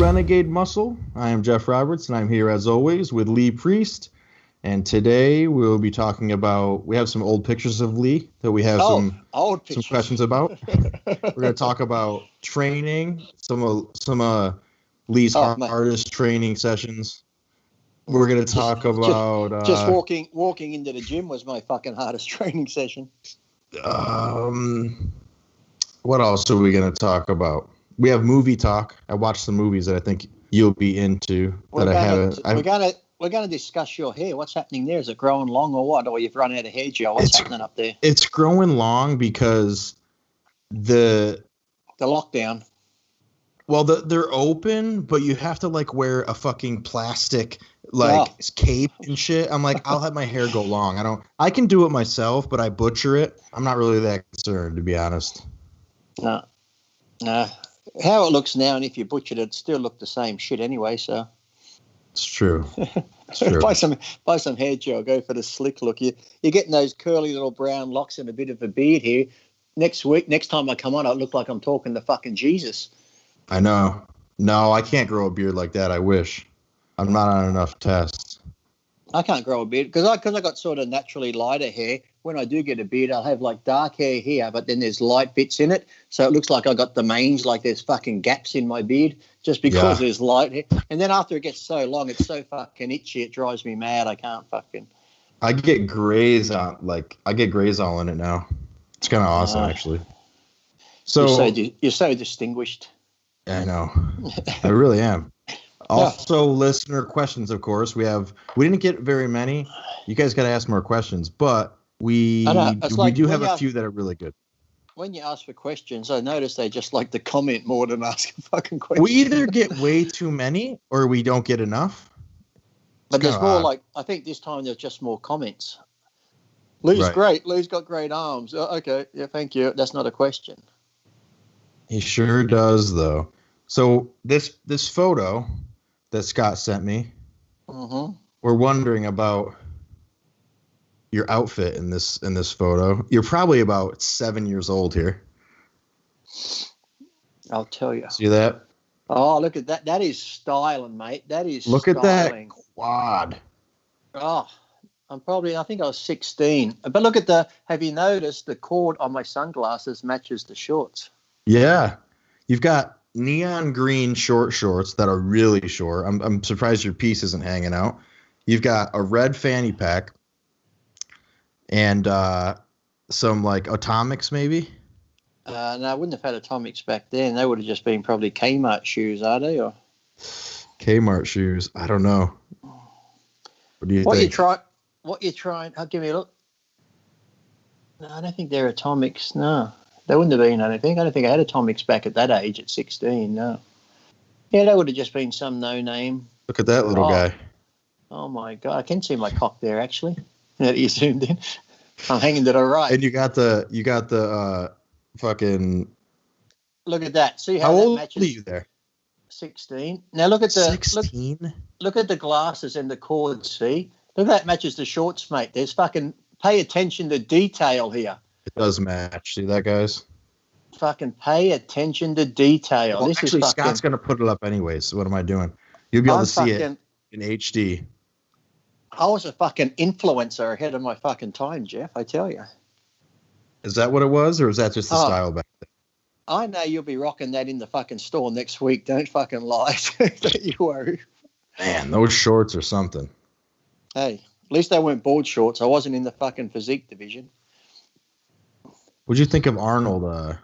Renegade Muscle. I am Geoff Roberts, and I'm here as always with Lee Priest. And today we'll be talking about, we have some old pictures of Lee that we have some questions about. We're going to talk about training, some of Lee's hardest training sessions. We're going to talk about... Just walking into the gym was my fucking hardest training session. What else are we going to talk about? We have movie talk. I watched some movies that I think you'll be into. We're going to discuss your hair. What's happening there? Is it growing long or what? Or you've run out of hair gel? What's happening up there? It's growing long because the lockdown. Well, they're open, but you have to like wear a fucking plastic cape and shit. I'm like, I'll have my hair go long. I can do it myself, but I butcher it. I'm not really that concerned, to be honest. No. How it looks now, and if you butchered it, still look the same shit anyway. So it's true. It's true. buy some hair gel. Go for the slick look. You're getting those curly little brown locks and a bit of a beard here. Next time I come on, I look like I'm talking to fucking Jesus. I know. No, I can't grow a beard like that. I wish. I'm not on enough tests. I can't grow a beard because I got sort of naturally lighter hair. When I do get a beard, I'll have like dark hair here, but then there's light bits in it. So it looks like I got the mange, like there's fucking gaps in my beard just because there's light hair. And then after it gets so long, it's so fucking itchy, it drives me mad. I can't fucking. I get grays all in it now. It's kind of awesome, actually. So you're so distinguished. I know. I really am. Also, listener questions, of course. We didn't get very many. You guys got to ask more questions, but we do have a few that are really good. When you ask for questions, I notice they just like to comment more than ask a fucking question. We either get way too many or we don't get enough. But there's more like, I think this time there's just more comments. Lee's great. Lee's got great arms. Okay. Yeah, thank you. That's not a question. He sure does, though. So this photo that Scott sent me, we're wondering about your outfit in this photo. You're probably about 7 years old here. I'll tell you. See that? Oh, look at that. That is styling, mate. That is Look styling. At that quad. Oh, I think I was 16. But look at have you noticed the cord on my sunglasses matches the shorts? Yeah. You've got neon green short shorts that are really short. I'm surprised your piece isn't hanging out. You've got a red fanny pack and some like Atomics maybe. No, I wouldn't have had Atomics back then. They would have just been probably Kmart shoes, are they? Or Kmart shoes? I don't know. What do you think? What you trying? Oh, give me a look. No, I don't think they're Atomics. No. They wouldn't have been, I don't think I had Atomics back at that age at 16, no. Yeah, that would have just been some no-name. Look at that little guy. Oh, my God. I can see my cock there, actually. That you zoomed in. I'm hanging to the right. And you got the fucking... Look at that. See how that old matches? Are you there? 16. Now, look at the... 16? Look at the glasses and the cords, see? Look at that matches the shorts, mate. There's fucking... Pay attention to detail here. It does match. See that, guys? Fucking pay attention to detail. Well, actually, Scott's going to put it up anyways. So what am I doing? You'll be able to see it in HD. I was a fucking influencer ahead of my fucking time, Geoff, I tell you. Is that what it was, or is that just the style back then? I know you'll be rocking that in the fucking store next week. Don't fucking lie. Don't you worry. Man, those shorts are something. Hey, at least they weren't board shorts. I wasn't in the fucking physique division. What'd you think of Arnold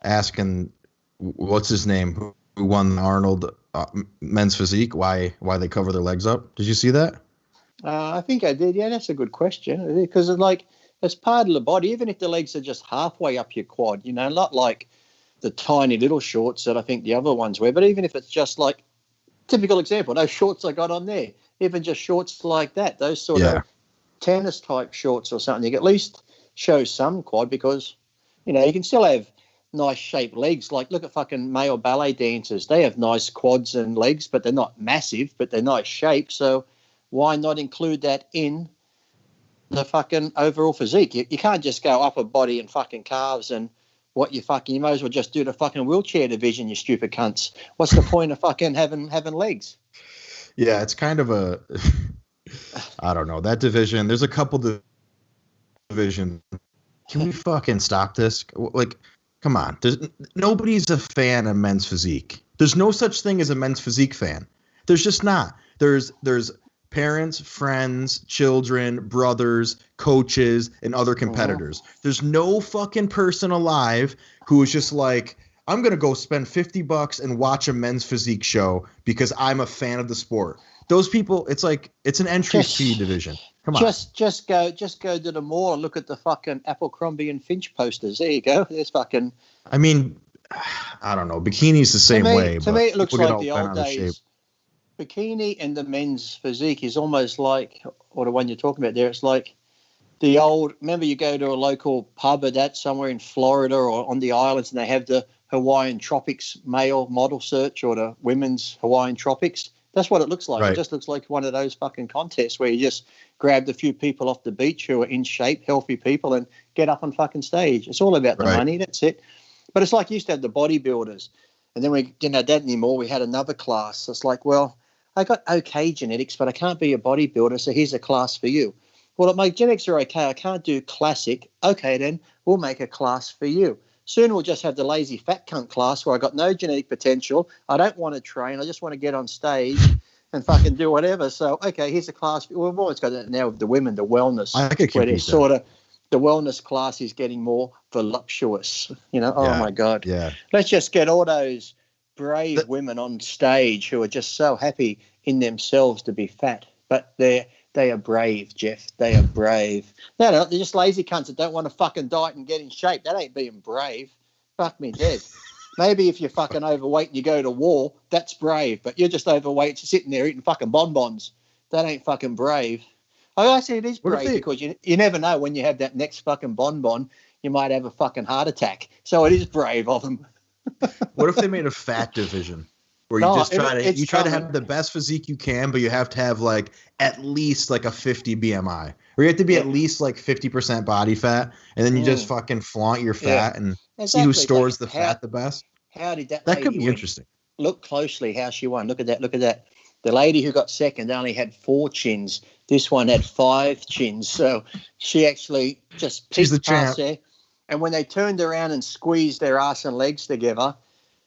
asking, what's his name, who won Arnold men's physique, why they cover their legs up? Did you see that? I think I did. Yeah, that's a good question. Because it's part of the body, even if the legs are just halfway up your quad, not like the tiny little shorts that I think the other ones wear, but even if it's just like, typical example, those shorts I got on there, even just shorts like that, those sort of tennis type shorts or something, you can at least show some quad because, you can still have nice shaped legs. Like look at fucking male ballet dancers. They have nice quads and legs, but they're not massive, but they're nice shape. So why not include that in the fucking overall physique? You can't just go upper body and fucking calves and what you might as well just do the fucking wheelchair division, you stupid cunts. What's the point of fucking having legs? Yeah, it's kind of a, I don't know, that division. There's a couple divisions. Can we fucking stop this? Like, come on. Nobody's a fan of men's physique. There's no such thing as a men's physique fan. There's just not. There's parents, friends, children, brothers, coaches, and other competitors. There's no fucking person alive who is just like, I'm going to go spend $50 and watch a men's physique show because I'm a fan of the sport. Those people, it's like, it's an entry fee division. Come on. Just go to the mall and look at the fucking Abercrombie and Finch posters. There you go. There's fucking. I mean, I don't know. Bikini's the same way. To me, it looks like the old days. Bikini and the men's physique is almost like, or the one you're talking about there, it's like the old, remember you go to a local pub or that somewhere in Florida or on the islands and they have the Hawaiian Tropics male model search or the women's Hawaiian Tropics. That's what it looks like. Right. It just looks like one of those fucking contests where you just grabbed a few people off the beach who are in shape, healthy people, and get up on fucking stage. It's all about the money. That's it. But it's like you used to have the bodybuilders. And then we didn't have that anymore. We had another class. It's like, well, I got okay genetics, but I can't be a bodybuilder, so here's a class for you. Well, my genetics are okay. I can't do classic. Okay, then we'll make a class for you. Soon we'll just have the lazy fat cunt class where I got no genetic potential. I don't want to train. I just want to get on stage and fucking do whatever. So, okay, here's a class. We've always got that now with the women, the wellness. I could where they're sort of, the wellness class is getting more voluptuous. You know, oh my God. Yeah. Let's just get all those brave women on stage who are just so happy in themselves to be fat, but they are brave, Geoff. They are brave. No, they're just lazy cunts that don't want to fucking diet and get in shape. That ain't being brave. Fuck me dead. Maybe if you're fucking overweight and you go to war, that's brave. But you're just overweight, sitting there eating fucking bonbons. That ain't fucking brave. I say it is brave because you never know when you have that next fucking bonbon, you might have a fucking heart attack. So it is brave of them. What if they made a fat division where you try to have the best physique you can, but you have to have like at least like a 50 BMI, or you have to be at least like 50% body fat, and then you just fucking flaunt your fat and see who stores the fat the best. How did that? That could be interesting. Look closely how she won. Look at that. Look at that. The lady who got second only had 4 chins. This one had 5 chins. So she actually just peeked past there. And when they turned around and squeezed their ass and legs together,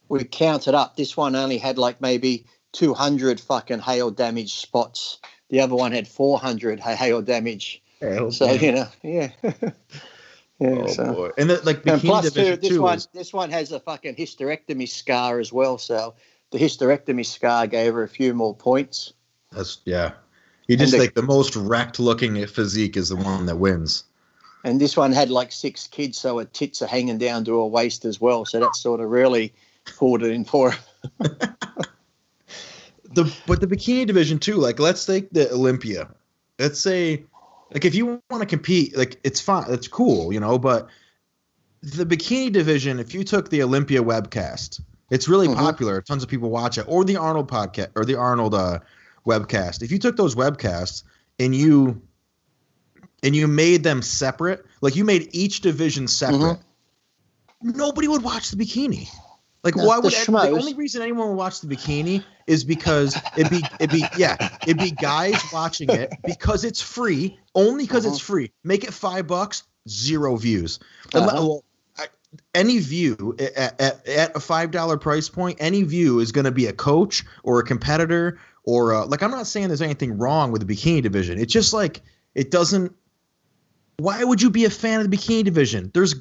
we counted up. This one only had like maybe 200 fucking hail damage spots. The other one had 400 hail damage. You know, yeah. Boy. And plus this one has a fucking hysterectomy scar as well. So the hysterectomy scar gave her a few more points. You just think the most wrecked looking physique is the one that wins. And this one had like 6 kids, so her tits are hanging down to her waist as well. So that sort of really pulled it in for her. But the bikini division too, like let's take the Olympia. Let's say, like if you want to compete, like it's fine, it's cool, you know, but the bikini division, if you took the Olympia webcast, it's really popular. Tons of people watch it. Or the Arnold podcast or the Arnold webcast. If you took those webcasts and you made them separate, like you made each division separate, nobody would watch the bikini. Like why would the only reason anyone would watch the bikini is because it'd be guys watching it because it's free, only because it's free. Make it $5, 0 views. Any view at a $5 price point, any view is going to be a coach or a competitor or like I'm not saying there's anything wrong with the bikini division. It's just like it doesn't. Why would you be a fan of the bikini division? There's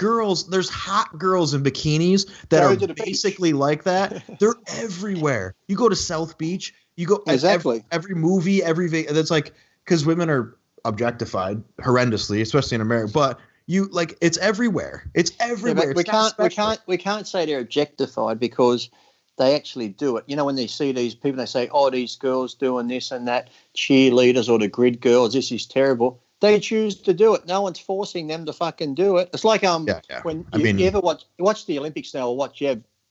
hot girls in bikinis that are basically like that. They're everywhere. You go to South Beach, you go every movie, that's like because women are objectified horrendously, especially in America. But you like it's everywhere. It's everywhere. Yeah, we can't say they're objectified because they actually do it. You know, when they see these people, they say, "Oh, these girls doing this and that, cheerleaders or the grid girls. This is terrible." They choose to do it. No one's forcing them to fucking do it. It's like when you ever watch the Olympics now or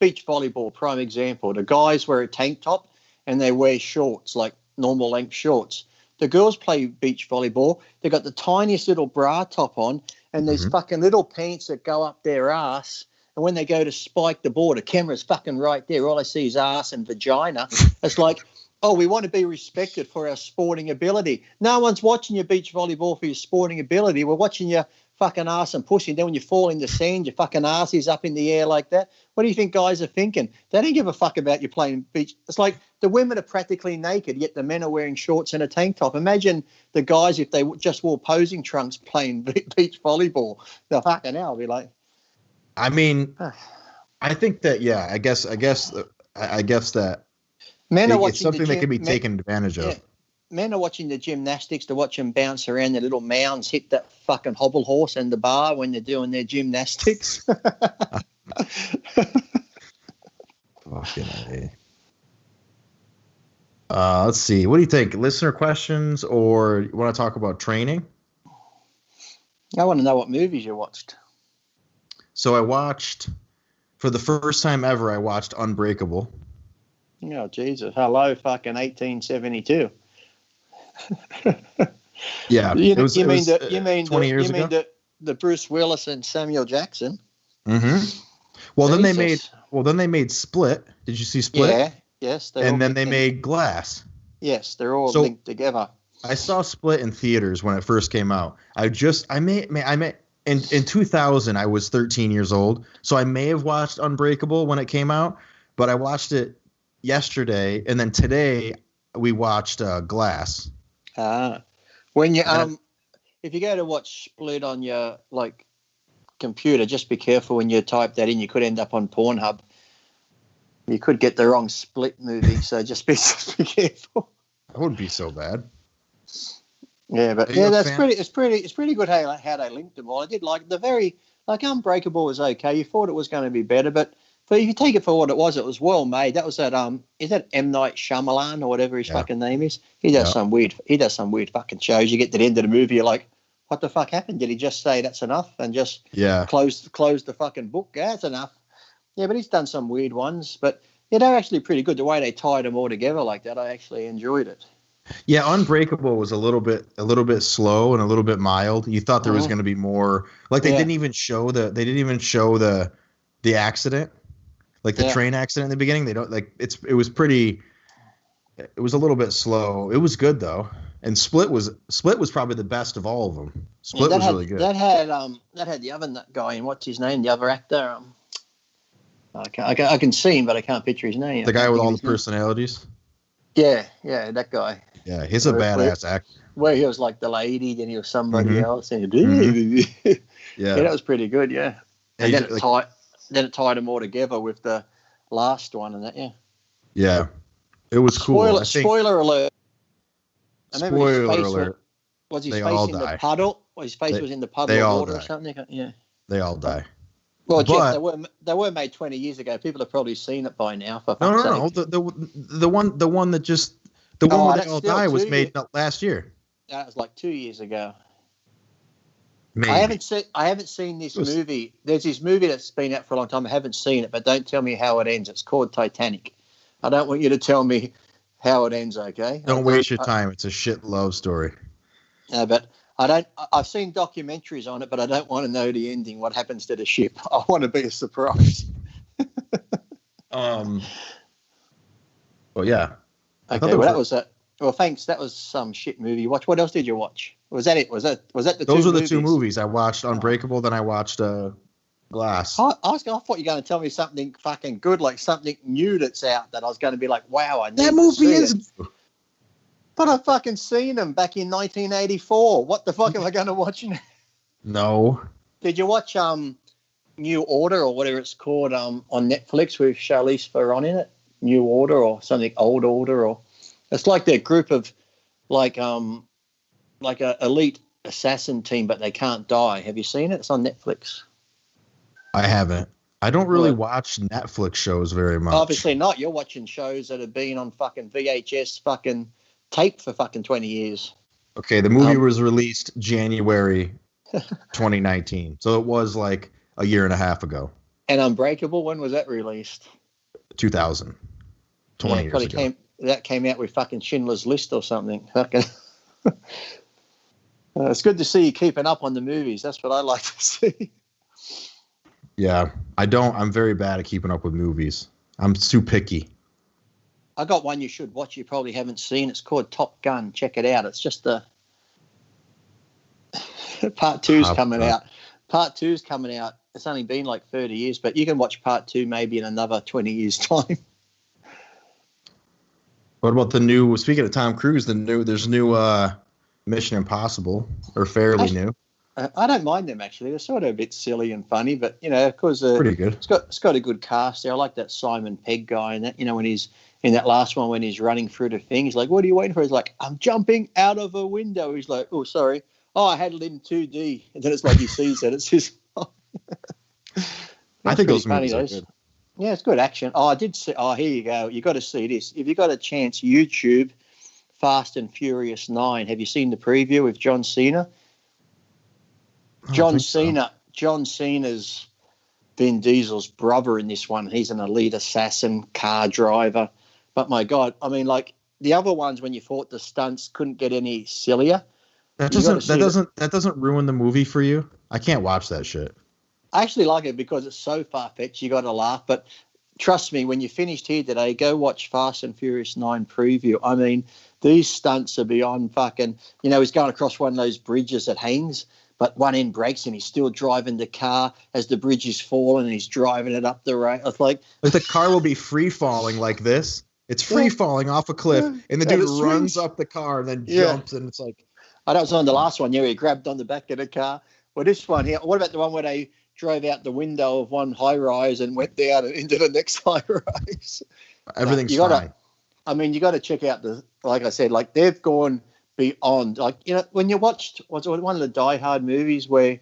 beach volleyball, prime example. The guys wear a tank top and they wear shorts, like normal length shorts. The girls play beach volleyball. They've got the tiniest little bra top on and these fucking little pants that go up their ass. And And when they go to spike the board, the camera's fucking right there. All I see is ass and vagina. It's like, oh, we want to be respected for our sporting ability. No one's watching your beach volleyball for your sporting ability. We're watching your fucking ass and pussy. Then when you fall in the sand, your fucking ass is up in the air like that. What do you think guys are thinking? They don't give a fuck about you playing beach. It's like the women are practically naked, yet the men are wearing shorts and a tank top. Imagine the guys if they just wore posing trunks playing beach volleyball. The fucking hell, be like. I mean, I think that I guess that men are watching it's something that can be taken advantage of. Men are watching the gymnastics to watch them bounce around their little mounds, hit that fucking hobble horse and the bar when they're doing their gymnastics. Fucking A. Let's see. What do you think? Listener questions, or you want to talk about training? I want to know what movies you watched. So I watched, for the first time ever, I watched Unbreakable. Oh, Jesus. Hello, fucking 1872. Yeah. You mean 20 years ago? The Bruce Willis and Samuel Jackson? Mm-hmm. Well, then they made Split. Did you see Split? Yeah. Yes. And then they made Glass. Yes, they're all linked together. I saw Split in theaters when it first came out. In 2000, I was 13 years old, so I may have watched Unbreakable when it came out, but I watched it yesterday, and then today we watched Glass. When you if you go to watch Split on your computer, just be careful when you type that in. You could end up on Pornhub. You could get the wrong Split movie, so just be careful. That wouldn't be so bad. Yeah, but it's pretty good how they linked them all. I did like Unbreakable was okay. You thought it was going to be better, but if you take it for what it was well made. That was that is that M. Night Shyamalan or whatever his fucking name is? He does some weird fucking shows. You get to the end of the movie, you're like, what the fuck happened? Did he just say that's enough and just close the fucking book? Yeah, that's enough. Yeah, but he's done some weird ones. But yeah, they're actually pretty good. The way they tied them all together like that, I actually enjoyed it. Yeah, Unbreakable was a little bit slow and a little bit mild. You thought there was going to be more. Like they didn't even show the accident, like the train accident in the beginning. They don't it was a little bit slow. It was good though. And Split was probably the best of all of them. Split was really good. That had the other guy in, what's his name? The other actor. I can see him, but I can't picture his name. The guy with all the personalities. Yeah, that guy. Yeah, he's a badass actor. Where he was like the lady, then he was somebody else. And yeah, that was pretty good. Yeah, and then it tied them all together with the last one and that. Yeah. Yeah, it was cool. Spoiler alert. Spoiler alert. Was his face in the puddle? Or his face was in the puddle of water or something? Yeah. They all die. Well, Geoff, they were made 20 years ago. People have probably seen it by now. No. The one where they all die was made last year. That was like 2 years ago. Maybe. I haven't seen this movie. There's this movie that's been out for a long time. I haven't seen it, but don't tell me how it ends. It's called Titanic. I don't want you to tell me how it ends. Okay. Don't waste your time. It's a shit love story. No, but I've seen documentaries on it, but I don't want to know the ending. What happens to the ship? I want to be a surprise. Well, yeah. Okay, well that was it. Well, thanks. That was some shit movie you watched. What else did you watch? Was that it? Was that the Those two were the two movies. I watched Unbreakable, then I watched Glass. I thought you were going to tell me something fucking good, like something new that's out that I was going to be like, wow, I need that movie to see is. it. But I've fucking seen them back in 1984. What the fuck am I going to watch now? No. Did you watch New Order or whatever it's called on Netflix with Charlize Theron in it? New Order or something, Old Order, or it's like their group of like a elite assassin team, but they can't die. Have you seen it? It's on Netflix. I haven't. I don't really watch Netflix shows very much. Obviously not. You're watching shows that have been on fucking VHS fucking tape for fucking 20 years. Okay, the movie was released January 2019, so it was like a year and a half ago. And Unbreakable, when was that released? 2000. 20 years ago. That came out with fucking Schindler's List or something. Fucking. It's good to see you keeping up on the movies. That's what I like to see. Yeah, I'm very bad at keeping up with movies. I'm too picky. I got one you should watch. You probably haven't seen. It's called Top Gun. Check it out. It's just part two's coming out. Part two's coming out. It's only been like 30 years, but you can watch part two maybe in another 20 years' time. What about the new? Speaking of Tom Cruise, there's new Mission Impossible, or fairly new. I don't mind them actually. They're sort of a bit silly and funny, but of course, pretty good. It's got a good cast there. I like that Simon Pegg guy, and that when he's in that last one when he's running through the thing, he's like, "What are you waiting for?" He's like, "I'm jumping out of a window." He's like, "Oh, sorry. Oh, I had it in 2D," and then it's like he sees it. It's his. I think those movies are good. Yeah, it's good action. Oh, I did see. Oh, here you go. You got to see this. If you got a chance, YouTube, Fast and Furious 9. Have you seen the preview with John Cena? John Cena's Vin Diesel's brother in this one. He's an elite assassin, car driver. But my God, I mean, like the other ones when you fought the stunts couldn't get any sillier. That doesn't ruin the movie for you. I can't watch that shit. I actually like it because it's so far-fetched. You got to laugh. But trust me, when you're finished here today, go watch Fast and Furious 9 preview. I mean, these stunts are beyond fucking. He's going across one of those bridges that hangs. But one end breaks and he's still driving the car as the bridge is falling and he's driving it up the road. It's like the car will be free falling like this. It's free falling off a cliff, and the dude runs up the car and then jumps, and it's like. I know it was on the last one. Yeah, he grabbed on the back of the car. Well, this one here. What about the one where they drove out the window of one high rise and went down into the next high rise? Everything's fine. You got to check out like I said, like they've gone beyond, like, when you watched one of the Die Hard movies where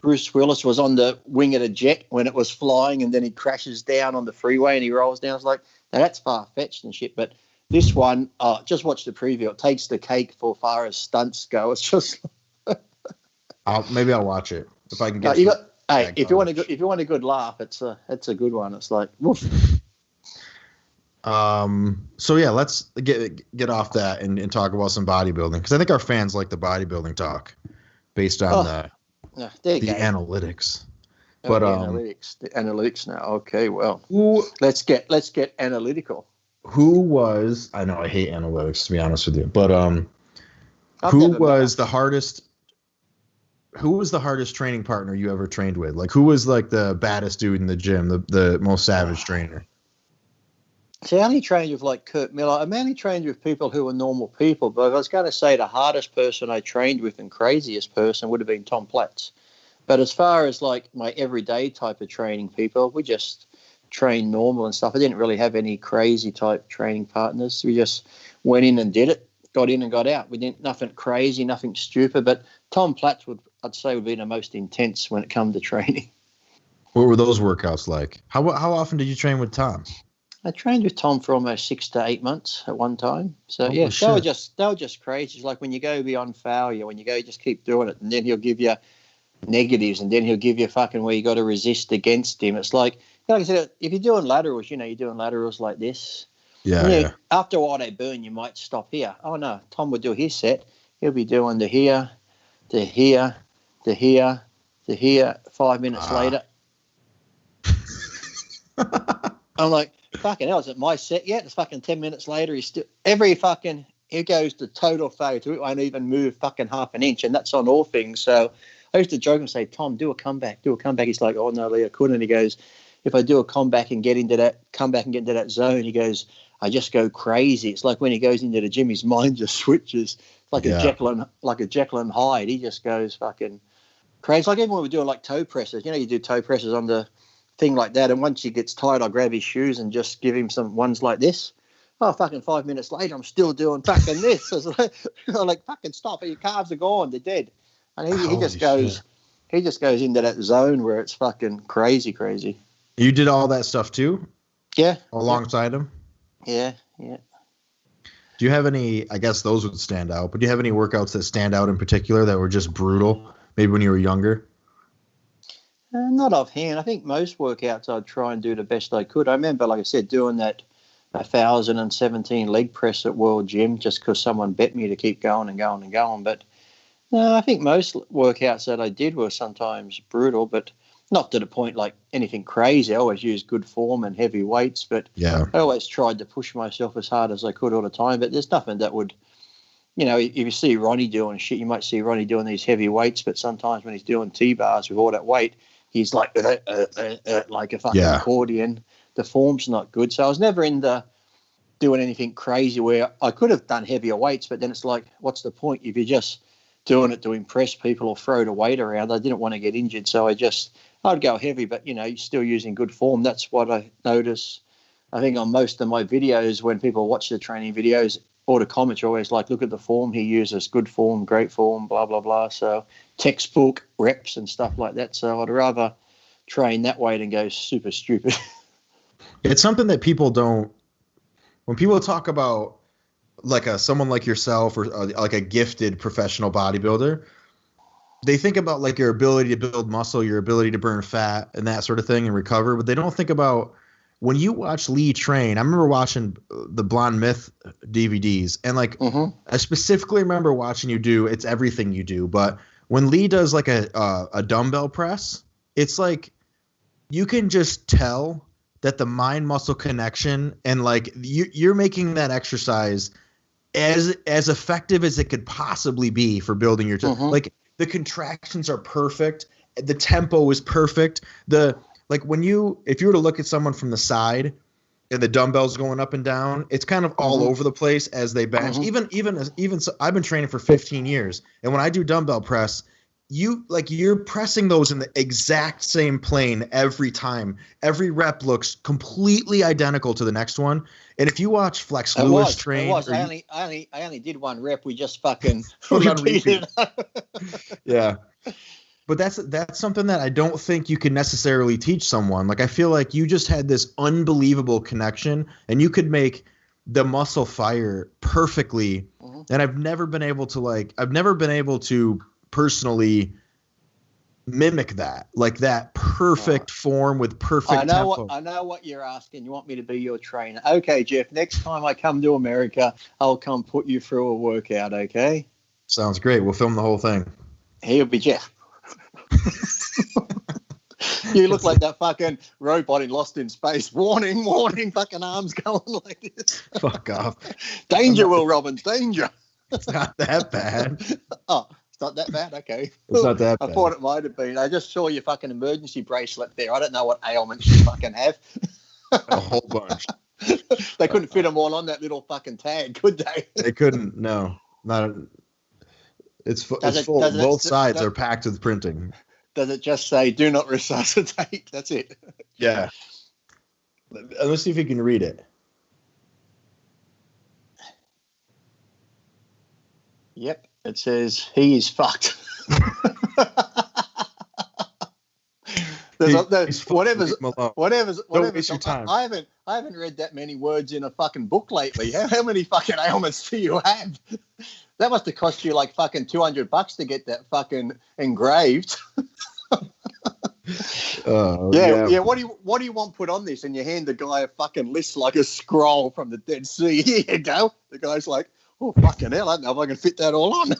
Bruce Willis was on the wing of a jet when it was flying and then he crashes down on the freeway and he rolls down. It's like, now that's far-fetched and shit. But this one, just watch the preview. It takes the cake for far as stunts go. It's just... maybe I'll watch it if I can get if you want a good laugh, it's a good one. It's like, woof. So yeah, let's get off that and talk about some bodybuilding, because I think our fans like the bodybuilding talk based on the analytics. But the analytics now. Okay, well, let's get analytical. Who was, I know I hate analytics, to be honest with you, but who was the hardest training partner you ever trained with? Like, who was like the baddest dude in the gym, the most savage trainer? See, I only trained with like Kurt Miller. I mainly trained with people who were normal people, but I was going to say the hardest person I trained with and craziest person would have been Tom Platz. But as far as like my everyday type of training people, we just trained normal and stuff. I didn't really have any crazy type training partners. We just went in and did it, got in and got out. We didn't nothing crazy, nothing stupid. But Tom Platz I'd say would be the most intense when it comes to training. What were those workouts like? How often did you train with Tom? I trained with Tom for almost 6 to 8 months at one time. So they were just crazy. It's like when you go beyond failure, when you go, you just keep doing it, and then he'll give you negatives, and then he'll give you fucking where you got to resist against him. It's like I said, if you're doing laterals, you're doing laterals like this. Yeah. After a while they burn, you might stop here. Oh no, Tom would do his set. He'll be doing the here, the here, the here, the here. 5 minutes later, I'm like, fucking hell, is it my set yet? It's fucking 10 minutes later. He's still he goes to total failure. It won't even move fucking half an inch, and that's on all things. So I used to joke and say, Tom, do a comeback. He's like, oh no, Lee, I couldn't. And he goes, if I do a comeback and get into that zone, he goes, I just go crazy. It's like when he goes into the gym, his mind just switches. It's like a Jekyll and Hyde. He just goes fucking crazy. It's like even when we're doing like toe presses. You do toe presses on the thing like that, and once he gets tired, I'll grab his shoes and just give him some ones like this. Oh, fucking 5 minutes later, I'm still doing fucking this. I'm like, fucking stop it. Your calves are gone. They're dead. And he just goes into that zone where it's fucking crazy. You did all that stuff too? Yeah. Alongside him? Yeah. Do you have any, I guess those would stand out, but do you have any workouts that stand out in particular that were just brutal, maybe when you were younger? Not offhand. I think most workouts I'd try and do the best I could. I remember, like I said, doing that 1,017 leg press at World Gym just because someone bet me to keep going and going and going. But no, I think most workouts that I did were sometimes brutal. But Not to the point like anything crazy. I always use good form and heavy weights, but yeah, I always tried to push myself as hard as I could all the time. But there's nothing that would, if you see Ronnie doing shit, you might see Ronnie doing these heavy weights, but sometimes when he's doing T-bars with all that weight, he's like a fucking accordion. The form's not good. So I was never into doing anything crazy where I could have done heavier weights, but then it's like, what's the point if you're just doing it to impress people or throw the weight around? I didn't want to get injured, so I'd go heavy, but, you're still using good form. That's what I notice. I think on most of my videos, when people watch the training videos, all the comments are always like, look at the form he uses, good form, great form, blah, blah, blah. So textbook reps and stuff like that. So I'd rather train that way than go super stupid. It's something that people don't, when people talk about like someone like yourself or like a gifted professional bodybuilder, they think about like your ability to build muscle, your ability to burn fat and that sort of thing and recover, but they don't think about when you watch Lee train. I remember watching the Blonde Myth DVDs, and like I specifically remember watching you do It's Everything You Do, but when Lee does like a dumbbell press, it's like you can just tell that the mind muscle connection and like you're making that exercise as effective as it could possibly be for building your like the contractions are perfect, the tempo is perfect. Like if you were to look at someone from the side and the dumbbells going up and down, it's kind of all over the place as they bench. Even so, I've been training for 15 years, and when I do dumbbell press, you're pressing those in the exact same plane every time. Every rep looks completely identical to the next one. And if you watch Flex Lewis train, I only did one rep. We just fucking repeated. Yeah. But that's something that I don't think you can necessarily teach someone. Like I feel like you just had this unbelievable connection, and you could make the muscle fire perfectly. And I've never been able to personally mimic that, like that perfect form with perfect tempo. I know what you're asking. You want me to be your trainer? Okay, Geoff. Next time I come to America, I'll come put you through a workout. Okay. Sounds great. We'll film the whole thing. He'll be Geoff. You look like that fucking robot in Lost in Space. Warning, warning, fucking arms going like this. Fuck off. Danger, Will Robbins, danger. It's not that bad. Oh, it's not that bad? Okay. It's not that bad. I thought it might have been. I just saw your fucking emergency bracelet there. I don't know what ailments you fucking have. A whole bunch. They couldn't fit them all on that little fucking tag, could they? They couldn't, no. It's full. Both sides are packed with printing. Does it just say, do not resuscitate? That's it. Yeah. Let's see if you can read it. Yep. It says, he is fucked. Whatever's Don't waste your time. I haven't read that many words in a fucking book lately. How many fucking ailments do you have? That must have cost you like fucking $200 to get that fucking engraved. Yeah. What do you want put on this? And you hand the guy a fucking list like a scroll from the Dead Sea. Here you go. The guy's like, oh fucking hell! I don't know if I can fit that all on.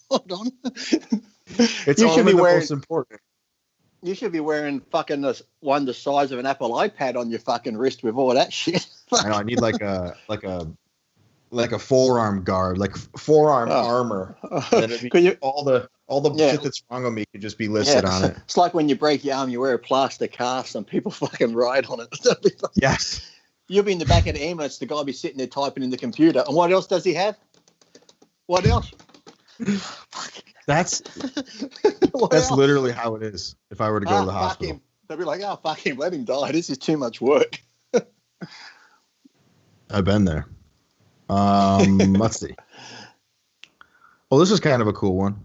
Hold on. It's only the most important. You should be wearing fucking one the size of an Apple iPad on your fucking wrist with all that shit. I know. I need like a forearm guard, like forearm armor. All the shit that's wrong with me could just be listed on it. It's like when you break your arm, you wear a plaster cast and people fucking ride on it. Yes. You'll be in the back of the ambulance. The guy will be sitting there typing in the computer. And what else does he have? What else? That's literally how it is. If I were to go to the hospital, they'll be like, "Oh, fuck him, let him die. This is too much work." I've been there. Let's see. Well, this is kind of a cool one.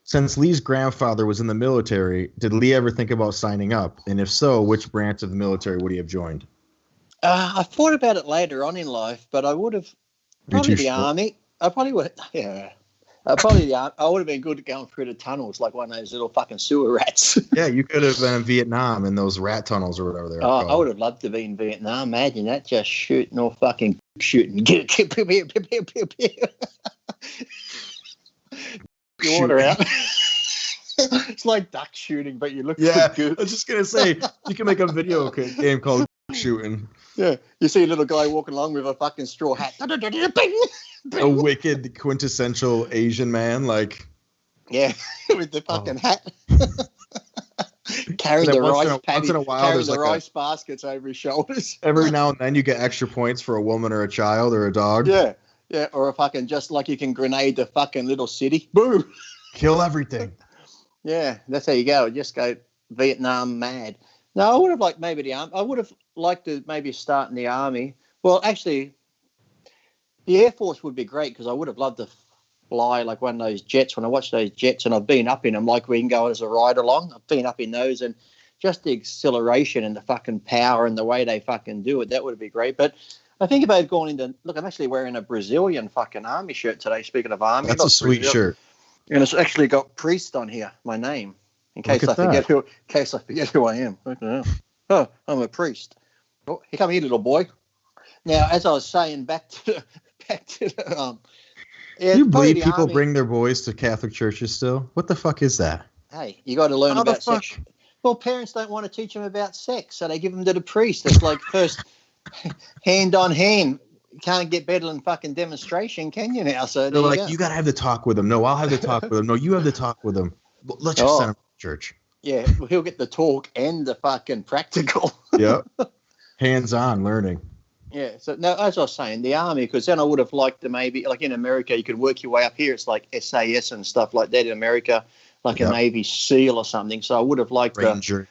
Since Lee's grandfather was in the military, did Lee ever think about signing up? And if so, which branch of the military would he have joined? I thought about it later on in life, but I would have probably the army. I probably would. Yeah. I would have been good at going through the tunnels like one of those little fucking sewer rats. Yeah, you could have been in Vietnam in those rat tunnels or whatever they're called. I would have loved to be in Vietnam. Imagine that, just shooting or fucking shooting. Get your water out. It's like duck shooting, but you look good. I was just gonna say you can make a video game called duck shooting. Yeah, you see a little guy walking along with a fucking straw hat. A wicked quintessential Asian man, like. Yeah, with the fucking hat. Carrying the rice paddy, once in a while, carrying the rice baskets over his shoulders. Every now and then you get extra points for a woman or a child or a dog. Yeah, or a fucking, just like you can grenade the fucking little city. Boom. Kill everything. Yeah, that's how you go. Just go Vietnam mad. No, I would have liked maybe the army. I would have liked to maybe start in the army. Well, actually, the Air Force would be great because I would have loved to fly like one of those jets. When I watch those jets, and I've been up in them, like we can go as a ride along. I've been up in those, and just the acceleration and the fucking power and the way they fucking do it, that would be great. But I think about going into, look, I'm actually wearing a Brazilian fucking army shirt today. Speaking of army, that's a sweet shirt, and it's actually got priest on here, my name, in case I forget who I am. Oh, I'm a priest. Oh, here come here, little boy. Now, as I was saying, back to the yeah, you believe people army. Bring their boys to Catholic churches still? What the fuck is that? Hey, you got to learn about sex. Well, parents don't want to teach them about sex, so they give them to the priest. It's like first hand on hand. You can't get better than fucking demonstration, can you now? So they're like, you got to have the talk with them. No, I'll have the talk with them. No, you have the talk with them. Let's just send him to church. Yeah, well, he'll get the talk and the fucking practical. Yeah, hands-on learning. Yeah, so no, as I was saying, the army, because then I would have liked to maybe, like in America, you could work your way up here. It's like SAS and stuff like that in America, like a Navy SEAL or something. So I would have liked Ranger,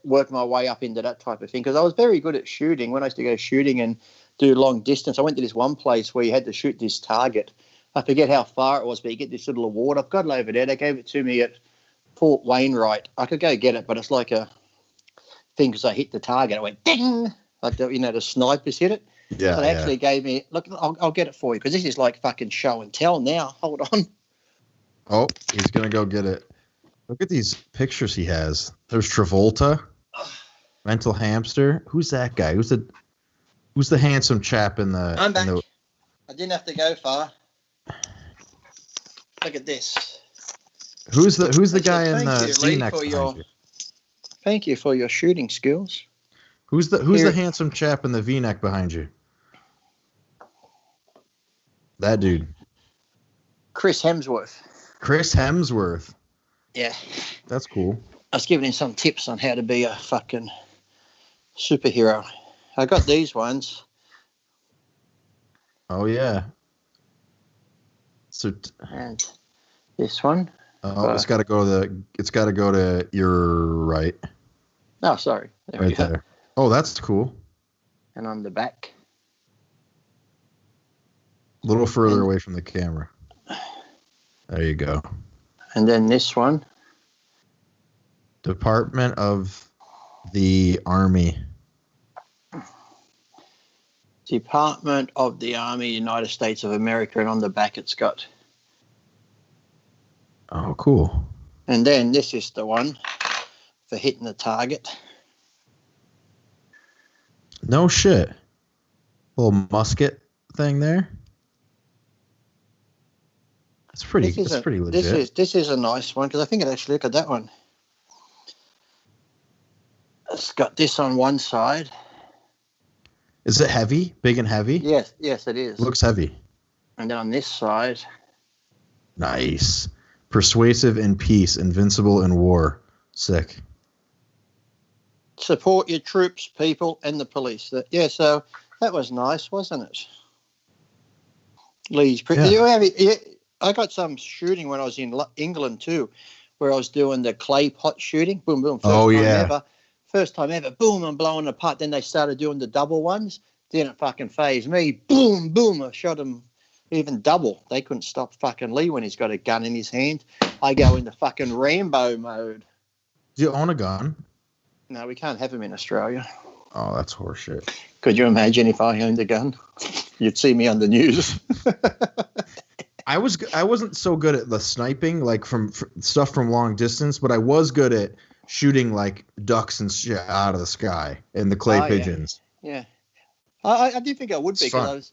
work my way up into that type of thing, because I was very good at shooting. When I used to go shooting and do long distance, I went to this one place where you had to shoot this target. I forget how far it was, but you get this little award. I've got it over there. They gave it to me at Fort Wainwright. I could go get it, but it's like a thing, because I hit the target. I went ding. Like, the snipers hit it. Yeah. So they actually gave me, look, I'll get it for you, because this is like fucking show and tell now. Hold on. Oh, he's going to go get it. Look at these pictures he has. There's Travolta, Mental Hamster. Who's that guy? Who's the handsome chap in the... I'm back. I didn't have to go far. Look at this. Who's the guy in the V-neck behind you? Thank you for your shooting skills. Who's the handsome chap in the V-neck behind you? That dude. Chris Hemsworth. Chris Hemsworth. Yeah. That's cool. I was giving him some tips on how to be a fucking superhero. I got these ones. Oh yeah. And this one. Oh, it's got to go to your right. Oh, sorry. There we go. There. Oh, that's cool. And on the back. A little further away from the camera. There you go. And then this one. Department of the Army. Department of the Army, United States of America. And on the back it's got. Oh, cool. And then this is the one for hitting the target. No shit. Little musket thing there. That's pretty legit. This is a nice one, because I think it actually, look at that one. It's got this on one side. Is it heavy? Big and heavy? Yes, it is. Looks heavy. And then on this side. Nice. Persuasive in peace, invincible in war. Sick. Support your troops, people, and the police. So that was nice, wasn't it? Lee's pretty. Yeah. I got some shooting when I was in England too, where I was doing the clay pot shooting. Boom, boom. First time ever. Boom, I'm blowing apart. Then they started doing the double ones. Didn't fucking phase me. Boom, boom. I shot them even double. They couldn't stop fucking Lee when he's got a gun in his hand. I go into fucking Rambo mode. Do you own a gun? No, we can't have them in Australia. Oh, that's horseshit. Could you imagine if I owned a gun? You'd see me on the news. I wasn't so good at the sniping, like from stuff from long distance, but I was good at shooting like ducks and shit out of the sky and the clay pigeons. Yeah. I did think I would be, because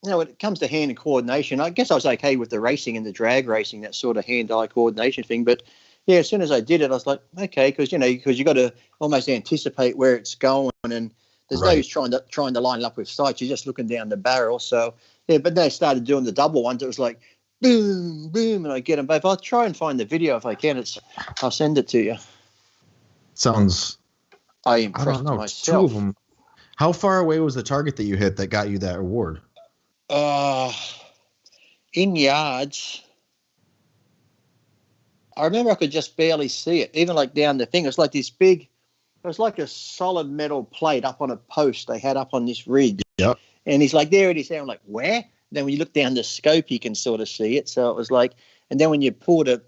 when it comes to hand and coordination, I guess I was okay with the racing and the drag racing, that sort of hand-eye coordination thing. But yeah, as soon as I did it, I was like, okay, because you got to almost anticipate where it's going, and there's no use trying to line it up with sights. You're just looking down the barrel. So yeah, but they started doing the double ones. It was like boom, boom, and I get them both. I'll try and find the video if I can. I'll send it to you. Sounds. I impressed myself. Two of them. How far away was the target that you hit that got you that award? In yards. I remember I could just barely see it, even like down the thing. It was like this big, it was like a solid metal plate up on a post they had up on this ridge. Yep. And he's like, there it is. I'm like, where? Then when you look down the scope, you can sort of see it. So it was like, and then when you pulled it,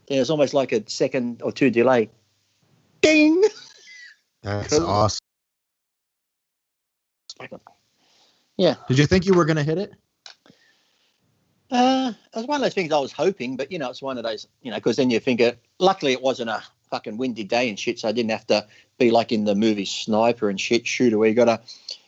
then it was almost like a second or two delay. Ding! That's awesome. Yeah. Did you think you were going to hit it? It was one of those things I was hoping, but, it's one of those, because then you think, luckily it wasn't a fucking windy day and shit, so I didn't have to be like in the movie Sniper and shit shooter where you got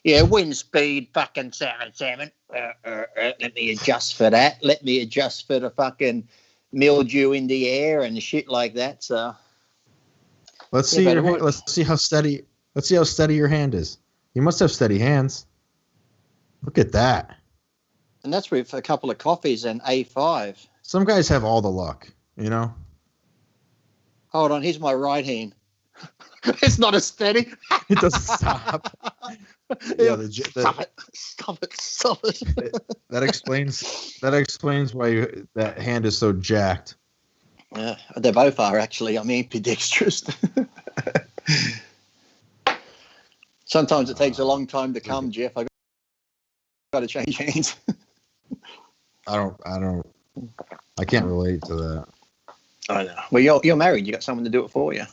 to, wind speed fucking 77. Let me adjust for that. Let me adjust for the fucking mildew in the air and shit like that. So let's see how steady your hand is. You must have steady hands. Look at that. And that's with a couple of coffees and A5. Some guys have all the luck, Hold on, here's my right hand. It's not as steady. It doesn't stop. Stop it. That explains why that hand is so jacked. Yeah, they both are actually. I'm ambidextrous. Sometimes it takes a long time to come, Geoff. I got to change hands. I can't relate to that. I know. Well, you're married. You got someone to do it for you.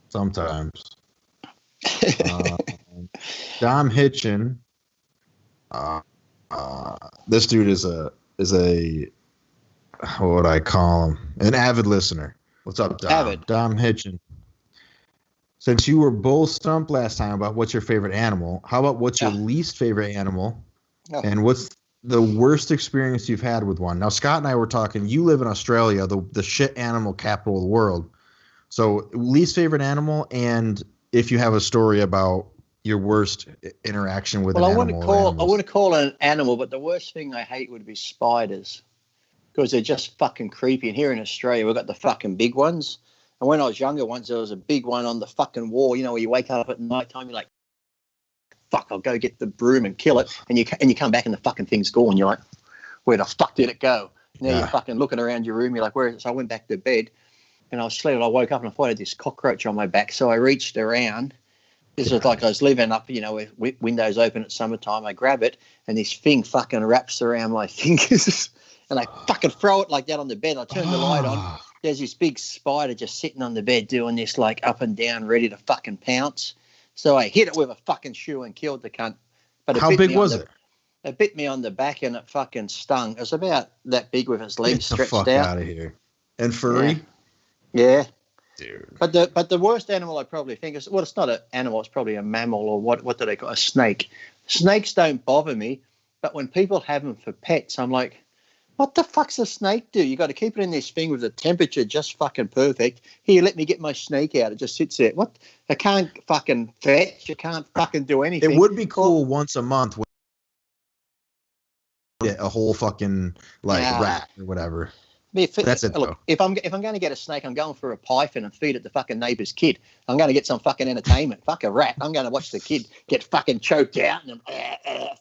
Sometimes. Dom Hitchin. This dude is a what would I call him? An avid listener. What's up, Dom? Avid. Dom Hitchin. Since you were both stumped last time about what's your favorite animal, how about what's your least favorite animal? Oh. And what's the worst experience you've had with one? Now, Scott and I were talking, you live in Australia, the shit animal capital of the world. So least favorite animal, and if you have a story about your worst interaction with an animal. I wouldn't call it an animal, but the worst thing I hate would be spiders because they're just fucking creepy. And here in Australia, we've got the fucking big ones. And when I was younger, once there was a big one on the fucking wall, where you wake up at night time, you're like, fuck, I'll go get the broom and kill it. And you come back and the fucking thing's gone. You're like, where the fuck did it go? Now you're fucking looking around your room. You're like, where is it? So I went back to bed and I was sleeping. I woke up and I thought I had this cockroach on my back. So I reached around. This was like I was living up, with windows open at summertime. I grab it and this thing fucking wraps around my fingers and I fucking throw it like that on the bed. I turn the light on. There's this big spider just sitting on the bed doing this like up and down, ready to fucking pounce. So I hit it with a fucking shoe and killed the cunt. But how big was it? It bit me on the back and it fucking stung. It was about that big with its legs stretched out. Get the fuck out of here. And furry? Yeah. Dude. But the worst animal I probably think is, well, it's not an animal. It's probably a mammal or what do they call it? A snake. Snakes don't bother me. But when people have them for pets, I'm like, what the fuck's a snake do? You got to keep it in this thing with the temperature just fucking perfect. Here, let me get my snake out. It just sits there. What? I can't fucking fetch. You can't fucking do anything. It would be cool once a month. A whole fucking rat or whatever. That's it. Look, if I'm going to get a snake, I'm going for a python and feed it the fucking neighbour's kid. I'm going to get some fucking entertainment. Fuck a rat. I'm going to watch the kid get fucking choked out and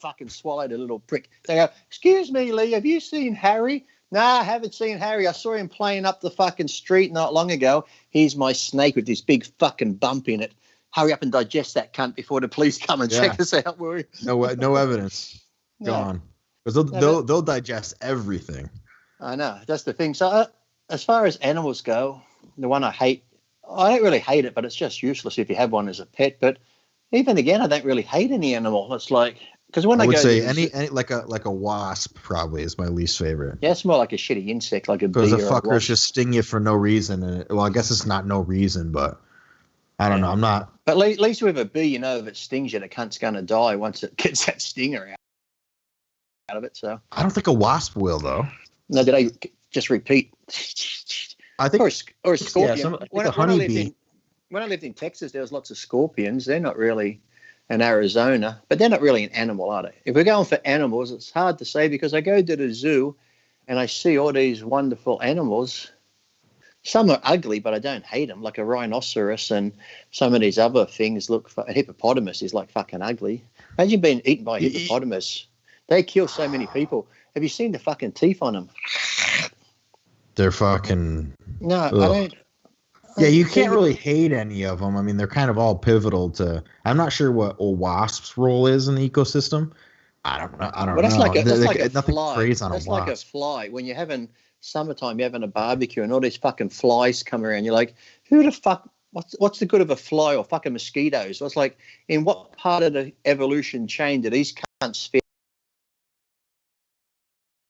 fucking swallowed a little prick. They go, excuse me, Lee, have you seen Harry? No, I haven't seen Harry. I saw him playing up the fucking street not long ago. Here's my snake with this big fucking bump in it. Hurry up and digest that cunt before the police come and check us out, will we? No evidence. Gone. Because they'll digest everything. I know. That's the thing. So as far as animals go, the one I hate, I don't really hate it, but it's just useless if you have one as a pet. But even again, I don't really hate any animal. It's like, because when I would say any like a wasp probably is my least favorite. Yeah, it's more like a shitty insect, like a bee. Because the fuckers just sting you for no reason. And I guess it's not no reason, but I don't know. I'm not. But at least with a bee, if it stings you, the cunt's going to die once it gets that stinger out. out of it. So I don't think a wasp will, though. No, did I just repeat? I think, or a scorpion. Yeah, when I lived in Texas, there was lots of scorpions. They're not really in Arizona, but they're not really an animal, are they? If we're going for animals, it's hard to say because I go to the zoo and I see all these wonderful animals. Some are ugly, but I don't hate them, like a rhinoceros and some of these other things. A hippopotamus is like fucking ugly. Imagine being eaten by a hippopotamus. They kill so many people. Have you seen the fucking teeth on them? They're fucking... No, ugh. I don't... Yeah, you can't really hate any of them. I mean, they're kind of all pivotal to... I'm not sure what a wasp's role is in the ecosystem. I don't know. Well, that's like a fly. That's like a fly. When you're having summertime, you're having a barbecue and all these fucking flies come around. You're like, who the fuck... What's the good of a fly or fucking mosquitoes? It's like, in what part of the evolution chain do these cunts fit?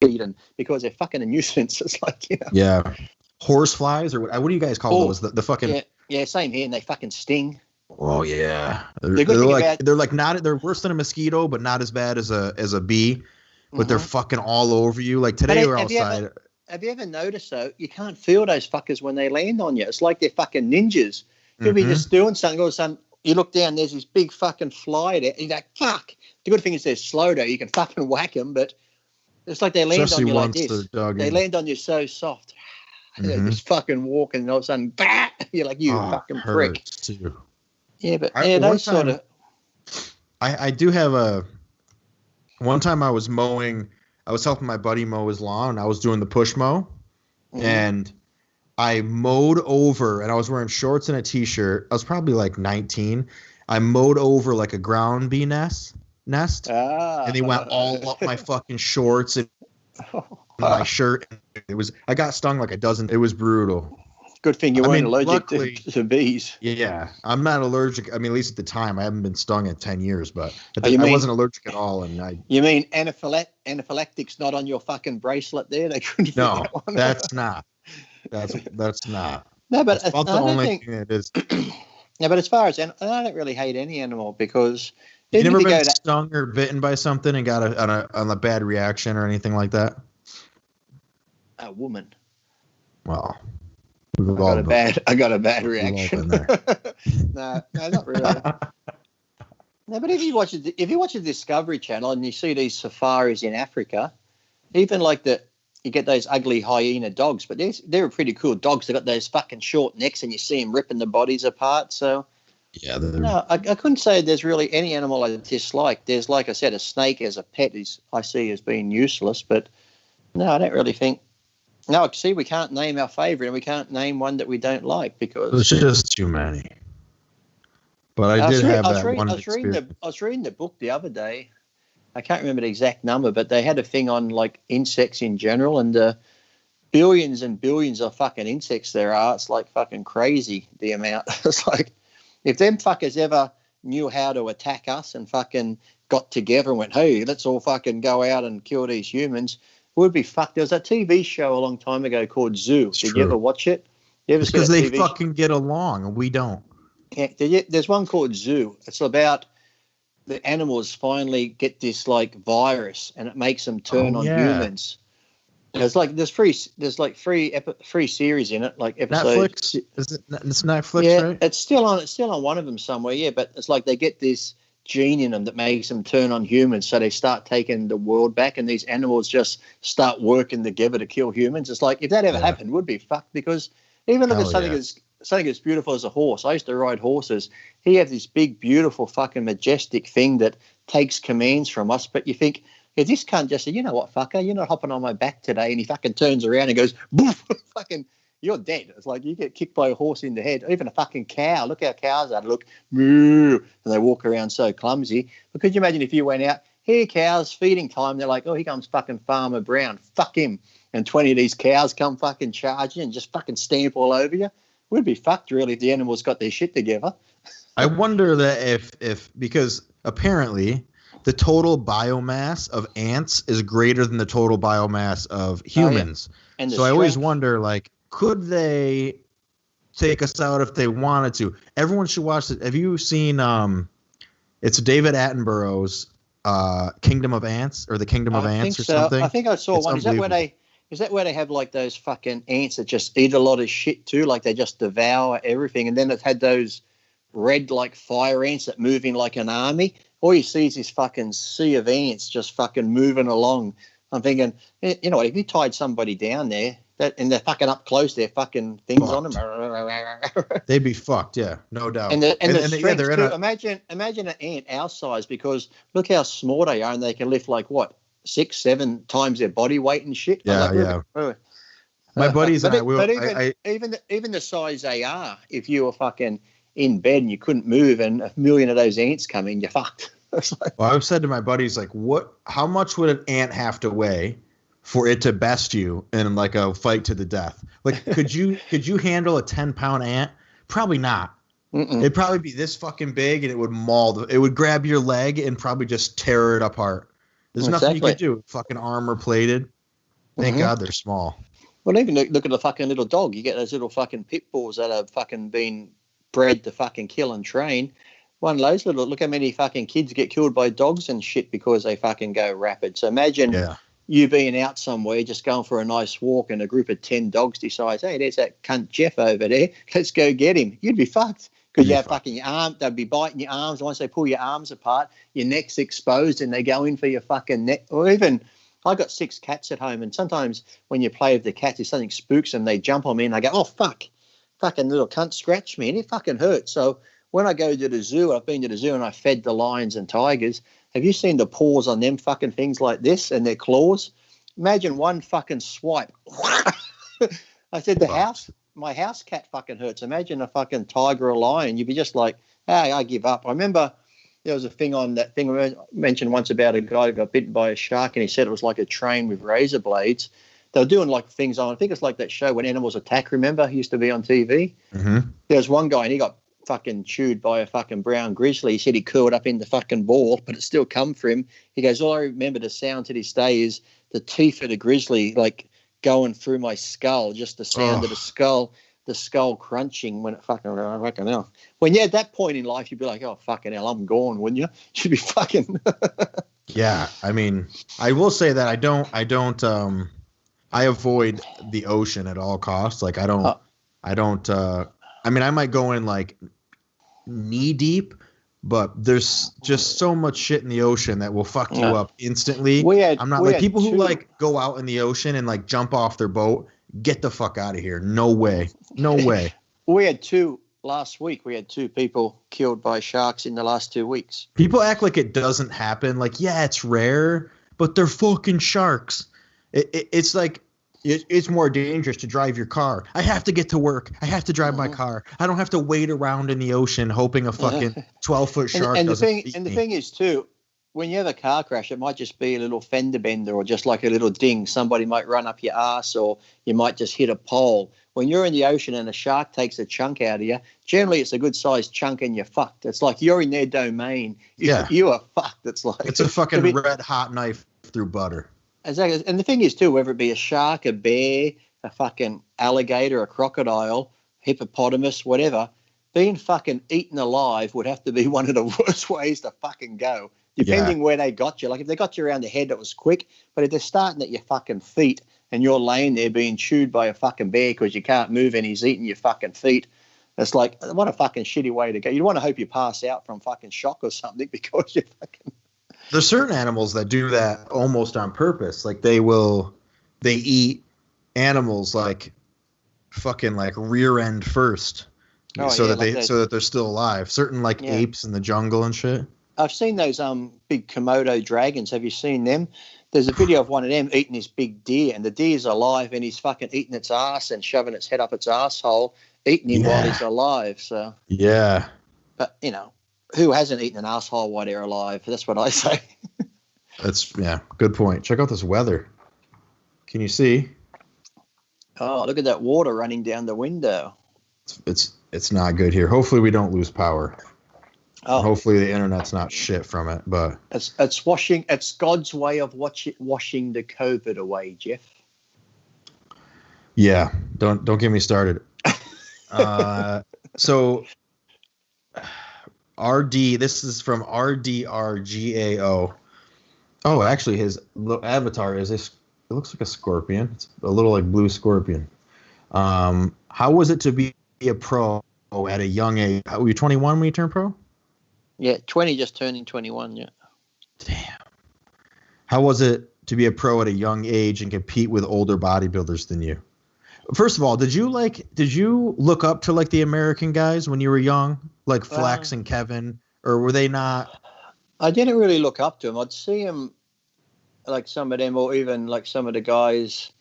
And because they're fucking a nuisance. It's like, you know. Yeah. Horse flies, or what do you guys call those? The fucking... Yeah, same here, and they fucking sting. Oh yeah, they're worse than a mosquito, but not as bad as a bee. But they're fucking all over you. Like today we're outside. Have you ever noticed though? You can't feel those fuckers when they land on you. It's like they're fucking ninjas. You'll be just doing something, all of a sudden you look down, there's this big fucking fly there, and you're like, fuck. The good thing is they're slow though. You can fucking whack them, but it's like they land on you like this. They land on you so soft. They just fucking walk, and all of a sudden, bah! You're like, you fucking prick. Too. Yeah, but those sort of... I do have a... One time I was helping my buddy mow his lawn, and I was doing the push mow, and I mowed over, and I was wearing shorts and a t-shirt. I was probably like 19. I mowed over like a ground bee nest, and they went all up my fucking shorts and my shirt. I got stung like a dozen. It was brutal. Good thing you weren't allergic to bees. Yeah, I'm not allergic. I mean, at least at the time, I haven't been stung in 10 years, but I wasn't allergic at all. You mean anaphylactic's not on your fucking bracelet there? They couldn't. No, that's not. That's not. No, but that's about the only thing it is. Yeah, but as far as I don't really hate any animal because you've never been stung or bitten by something and got on a bad reaction or anything like that. A woman. Well, I got a bad reaction. No, not really. No, but if you watch the Discovery Channel and you see these safaris in Africa, even like you get those ugly hyena dogs, but they're pretty cool dogs. They got those fucking short necks, and you see them ripping the bodies apart. So yeah, no, I couldn't say there's really any animal I dislike. There's, like I said, a snake as a pet I see as being useless, but no, I don't really think. No, see, we can't name our favourite, and we can't name one that we don't like because it's just too many. But I was reading the book the other day. I can't remember the exact number, but they had a thing on like insects in general, and billions and billions of fucking insects there are. It's like fucking crazy the amount. It's like if them fuckers ever knew how to attack us and fucking got together and went, hey, let's all fucking go out and kill these humans. Would be fucked. There was a TV show a long time ago called Zoo. Did you ever watch it? Because they fucking get along and we don't. Yeah, there's one called Zoo. It's about the animals finally get this like virus and it makes them turn on humans. There's three series in it, like episodes. Netflix? It's Netflix, yeah, right? It's still on one of them somewhere. Yeah, but it's like they get this gene in them that makes them turn on humans, so they start taking the world back, and these animals just start working together to kill humans. It's like if that ever happened, we'd be fucked. Because even look at something as beautiful as a horse. I used to ride horses. He had this big, beautiful, fucking majestic thing that takes commands from us. But you think, if this cunt just say, you know what, fucker, you're not hopping on my back today, and he fucking turns around and goes, boof, fucking. You're dead. It's like you get kicked by a horse in the head. Even a fucking cow. Look how cows are. Look, moo, and they walk around so clumsy. But could you imagine if you went out, here, cows, feeding time. They're like, oh, here comes fucking Farmer Brown. Fuck him. And 20 of these cows come fucking charging and just fucking stamp all over you. We'd be fucked, really, if the animals got their shit together. I wonder that if because apparently the total biomass of ants is greater than the total biomass of humans. Oh, yeah. And so I always wonder, like, could they take us out if they wanted to? Everyone should watch it. Have you seen it's David Attenborough's Kingdom of Ants or the Kingdom of Ants or something. I think I saw one. Is that where they have like those fucking ants that just eat a lot of shit too? Like they just devour everything. And then it had those red like fire ants that move in like an army. All you see is this fucking sea of ants just fucking moving along. I'm thinking, you know what, if you tied somebody down there and they're fucking up close, they're fucking things fucked on them. They'd be fucked, yeah, no doubt. And the strength too. Imagine an ant our size, because look how small they are, and they can lift like what, 6-7 times their body weight and shit. Yeah. My buddies and even the size they are, if you were fucking in bed and you couldn't move and a million of those ants come in, you're fucked. Well, I've said to my buddies, like, how much would an ant have to weigh for it to best you in like a fight to the death? Like, could you handle a 10-pound ant? Probably not. It'd probably be this fucking big, and it would it would grab your leg and probably just tear it apart. There's nothing you could do. Fucking armor plated. Thank God they're small. Well, even look at the fucking little dog. You get those little fucking pit bulls that have fucking been bred to fucking kill and train. One of those look how many fucking kids get killed by dogs and shit because they fucking go rapid. So imagine you being out somewhere, just going for a nice walk, and a group of 10 dogs decides, hey, there's that cunt Geoff over there. Let's go get him. You'd be fucked because you have fucking your arm. They'd be biting your arms. Once they pull your arms apart, your neck's exposed and they go in for your fucking neck. Or even, I got 6 cats at home, and sometimes when you play with the cats, if something spooks them, they jump on me and they go, oh, fuck. Fucking little cunt scratched me, and it fucking hurts. So when I go to the zoo, I've been to the zoo and I fed the lions and tigers. Have you seen the paws on them fucking things like this and their claws? Imagine one fucking swipe. I said my house cat fucking hurts. Imagine a fucking tiger or a lion. You'd be just like, hey, I give up. I remember there was a thing on that thing I mentioned once about a guy who got bitten by a shark, and he said it was like a train with razor blades. They were doing like things on, I think it's like that show When Animals Attack, remember? He used to be on TV. There was one guy and he got fucking chewed by a fucking brown grizzly. He said he curled up in the fucking ball, but it still come for him. He goes, all I remember the sound to this day is the teeth of the grizzly like going through my skull, just the sound of the skull crunching when it fucking hell. When you're at that point in life, you'd be like, oh, fucking hell, I'm gone, wouldn't you? You'd be fucking... Yeah, I mean, I will say that I avoid the ocean at all costs. Like I mean, I might go in like knee deep, but there's just so much shit in the ocean that will fuck you up instantly. I'm not like people who like go out in the ocean and like jump off their boat. Get the fuck out of here. No way. We had 2 last week. We had 2 people killed by sharks in the last 2 weeks. People act like it doesn't happen. Like, yeah, it's rare, but they're fucking sharks. It's like, it's more dangerous to drive your car. I have to get to work. I have to drive my car. I don't have to wait around in the ocean hoping a fucking 12-foot shark doesn't eat me. And the thing is, too, when you have a car crash, it might just be a little fender bender or just like a little ding. Somebody might run up your ass, or you might just hit a pole. When you're in the ocean and a shark takes a chunk out of you, generally it's a good-sized chunk and you're fucked. It's like you're in their domain. You are fucked. It's a fucking red-hot knife through butter. Exactly. And the thing is, too, whether it be a shark, a bear, a fucking alligator, a crocodile, hippopotamus, whatever, being fucking eaten alive would have to be one of the worst ways to fucking go, depending where they got you. Like, if they got you around the head, it was quick. But if they're starting at your fucking feet and you're laying there being chewed by a fucking bear because you can't move and he's eating your fucking feet, it's like, what a fucking shitty way to go. You want to hope you pass out from fucking shock or something because you're fucking... There's certain animals that do that almost on purpose. Like they eat animals like fucking like rear end first, so that they're still alive. Certain like apes in the jungle and shit. I've seen those big Komodo dragons. Have you seen them? There's a video of one of them eating this big deer, and the deer's alive, and he's fucking eating its ass and shoving its head up its asshole, eating him while he's alive. So yeah, but you know. Who hasn't eaten an asshole while they're alive? That's what I say. Good point. Check out this weather. Can you see? Oh, look at that water running down the window. It's not good here. Hopefully we don't lose power. Oh. Hopefully the internet's not shit from it. But it's washing. It's God's way of washing the COVID away, Geoff. Yeah. Don't get me started. So. RD, this is from RDRGAO. Oh, actually, his avatar is it looks like a scorpion. It's a little like blue scorpion. How was it to be a pro at a young age? Were you 21 when you turned pro? Yeah, 20, just turning 21. Yeah. Damn. How was it to be a pro at a young age and compete with older bodybuilders than you? First of all, did you look up to like the American guys when you were young, like Flex and Kevin, or were they not? I didn't really look up to them. I'd see them, like some of them, or even like some of the guys,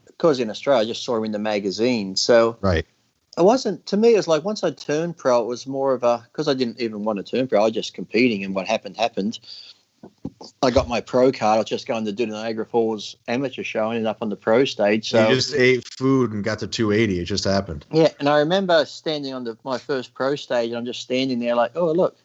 because in Australia, I just saw them in the magazine. So Right. it wasn't, to me, it was like once I turned pro, it was more of a, because I didn't even want to turn pro, I was just competing, and what happened. I got my pro card. I was just going to do the Niagara Falls amateur show. I ended up on the pro stage. So you just ate food and got to 280. It just happened. Yeah, and I remember standing on my first pro stage, and I'm just standing there like, oh, look,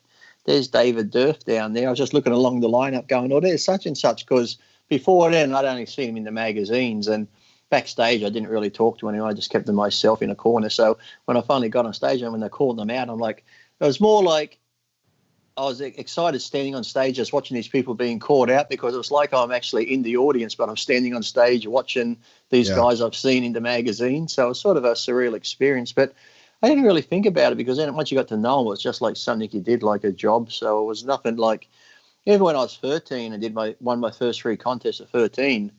there's David Durf down there. I was just looking along the lineup going, oh, there's such and such, because before then I'd only seen him in the magazines, and backstage I didn't really talk to anyone. I just kept to myself in a corner. So when I finally got on stage and when they called them out, I'm like, it was more like I was excited standing on stage just watching these people being called out, because it was like I'm actually in the audience, but I'm standing on stage watching these guys I've seen in the magazine. So it was sort of a surreal experience. But I didn't really think about it, because then once you got to know them, it was just like something you did, like a job. So it was nothing like, even when I was 13 and won my first 3 contests at 13,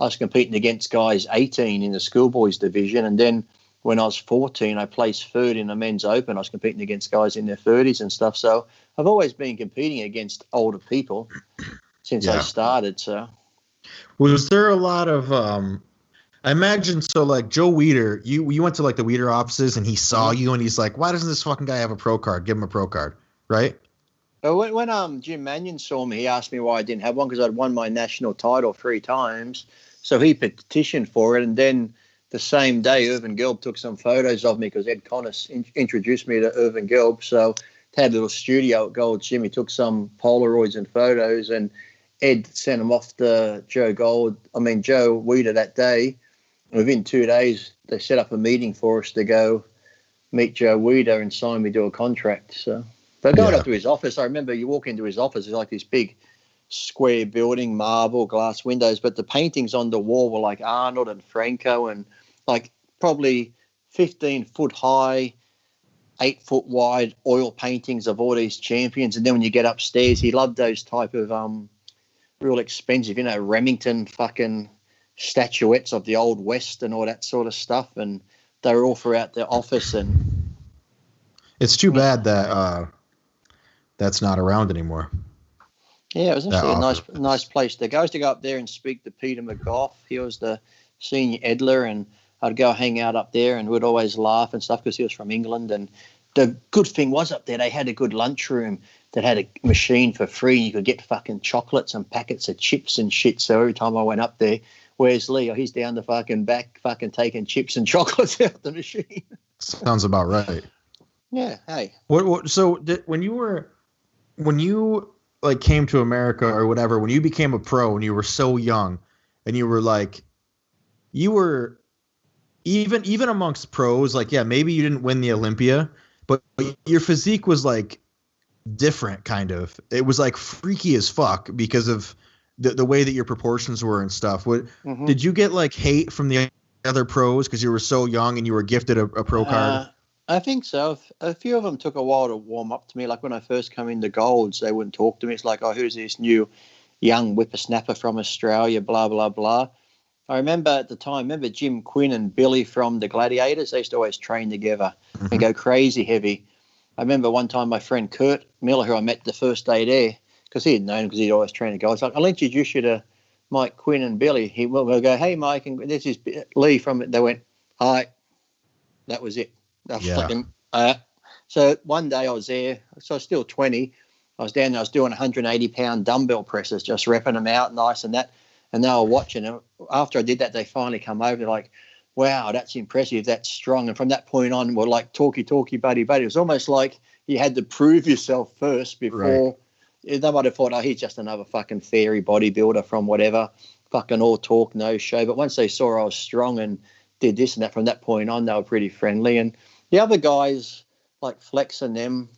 I was competing against guys 18 in the schoolboys division. And then when I was 14, I placed third in the men's open. I was competing against guys in their 30s and stuff. So I've always been competing against older people since I started. So was there a lot of I imagine so, like Joe Weider, you went to like the Weider offices and he saw you and he's like, why doesn't this fucking guy have a pro card? Give him a pro card, right? When Jim Mannion saw me, he asked me why I didn't have one, because I'd won my national title 3 times. So he petitioned for it, and then the same day, Irvin Gelb took some photos of me, because Ed Connors introduced me to Irvin Gelb. So had a little studio at Gold's Gym. He took some Polaroids and photos, and Ed sent them off to Joe Weider that day. And within 2 days, they set up a meeting for us to go meet Joe Weider and sign me to a contract. So, but going up to his office, I remember you walk into his office, it's like this big square building, marble, glass windows, but the paintings on the wall were like Arnold and Franco, and like probably 15-foot high, 8-foot wide oil paintings of all these champions. And then when you get upstairs, he loved those type of real expensive, Remington fucking statuettes of the Old West and all that sort of stuff. And they were all throughout the office. And it's too bad that that's not around anymore. Yeah, it was actually a nice place to go. I used to go up there and speak to Peter McGough. He was the senior edler, and I'd go hang out up there, and we'd always laugh and stuff because he was from England. And the good thing was up there, they had a good lunchroom that had a machine for free. You could get fucking chocolates and packets of chips and shit. So every time I went up there, where's Lee? Oh, he's down the fucking back fucking taking chips and chocolates out the machine. Sounds about right. Yeah, hey. When you like came to America or whatever, when you became a pro and you were so young and you were like, you were even amongst pros, like, yeah, maybe you didn't win the Olympia, but your physique was like different kind of. It was like freaky as fuck because of the way that your proportions were and stuff. Did you get like hate from the other pros because you were so young and you were gifted a pro card? I think so. A few of them took a while to warm up to me. Like when I first came into Golds, they wouldn't talk to me. It's like, oh, who's this new young whippersnapper from Australia, blah, blah, blah. I remember at the time, Jim Quinn and Billy from the Gladiators? They used to always train together and go crazy heavy. I remember one time my friend Kurt Miller, who I met the first day there, because he had known because he'd always trained to go. It's like, I'll introduce you to Mike Quinn and Billy. He will go, hey, Mike, and this is Lee from it. They went, hi. That was it. So one day I was there, so I was still 20. I was down there, I was doing 180-pound dumbbell presses, just repping them out nice and that. And they were watching. And after I did that, they finally come over. They're like, wow, that's impressive, that's strong. And from that point on, we're like talky, buddy. It was almost like you had to prove yourself first before. Right. They might have thought, oh, he's just another fucking fairy bodybuilder from whatever, fucking all talk, no show. But once they saw I was strong and did this and that, from that point on, they were pretty friendly. And the other guys, like Flex and them,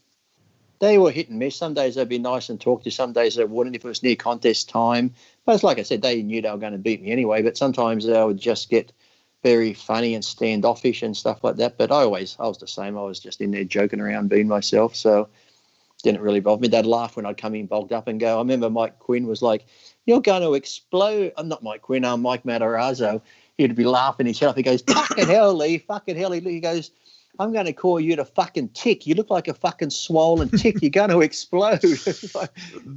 They were hit and miss. Some days they'd be nice and talk to you. Some days they wouldn't if it was near contest time. But it's like I said, they knew they were going to beat me anyway. But sometimes they would just get very funny and standoffish and stuff like that. But I was the same. I was just in there joking around, being myself. So didn't really bother me. They'd laugh when I'd come in bogged up and go. I remember Mike Quinn was like, "You're going to explode." I'm not Mike Quinn. I'm Mike Matarazzo. He'd be laughing his head off. He goes, "Fucking hell, Lee. Fucking hell." He goes, "I'm going to call you the fucking tick. You look like a fucking swollen tick. You're going to explode." Like,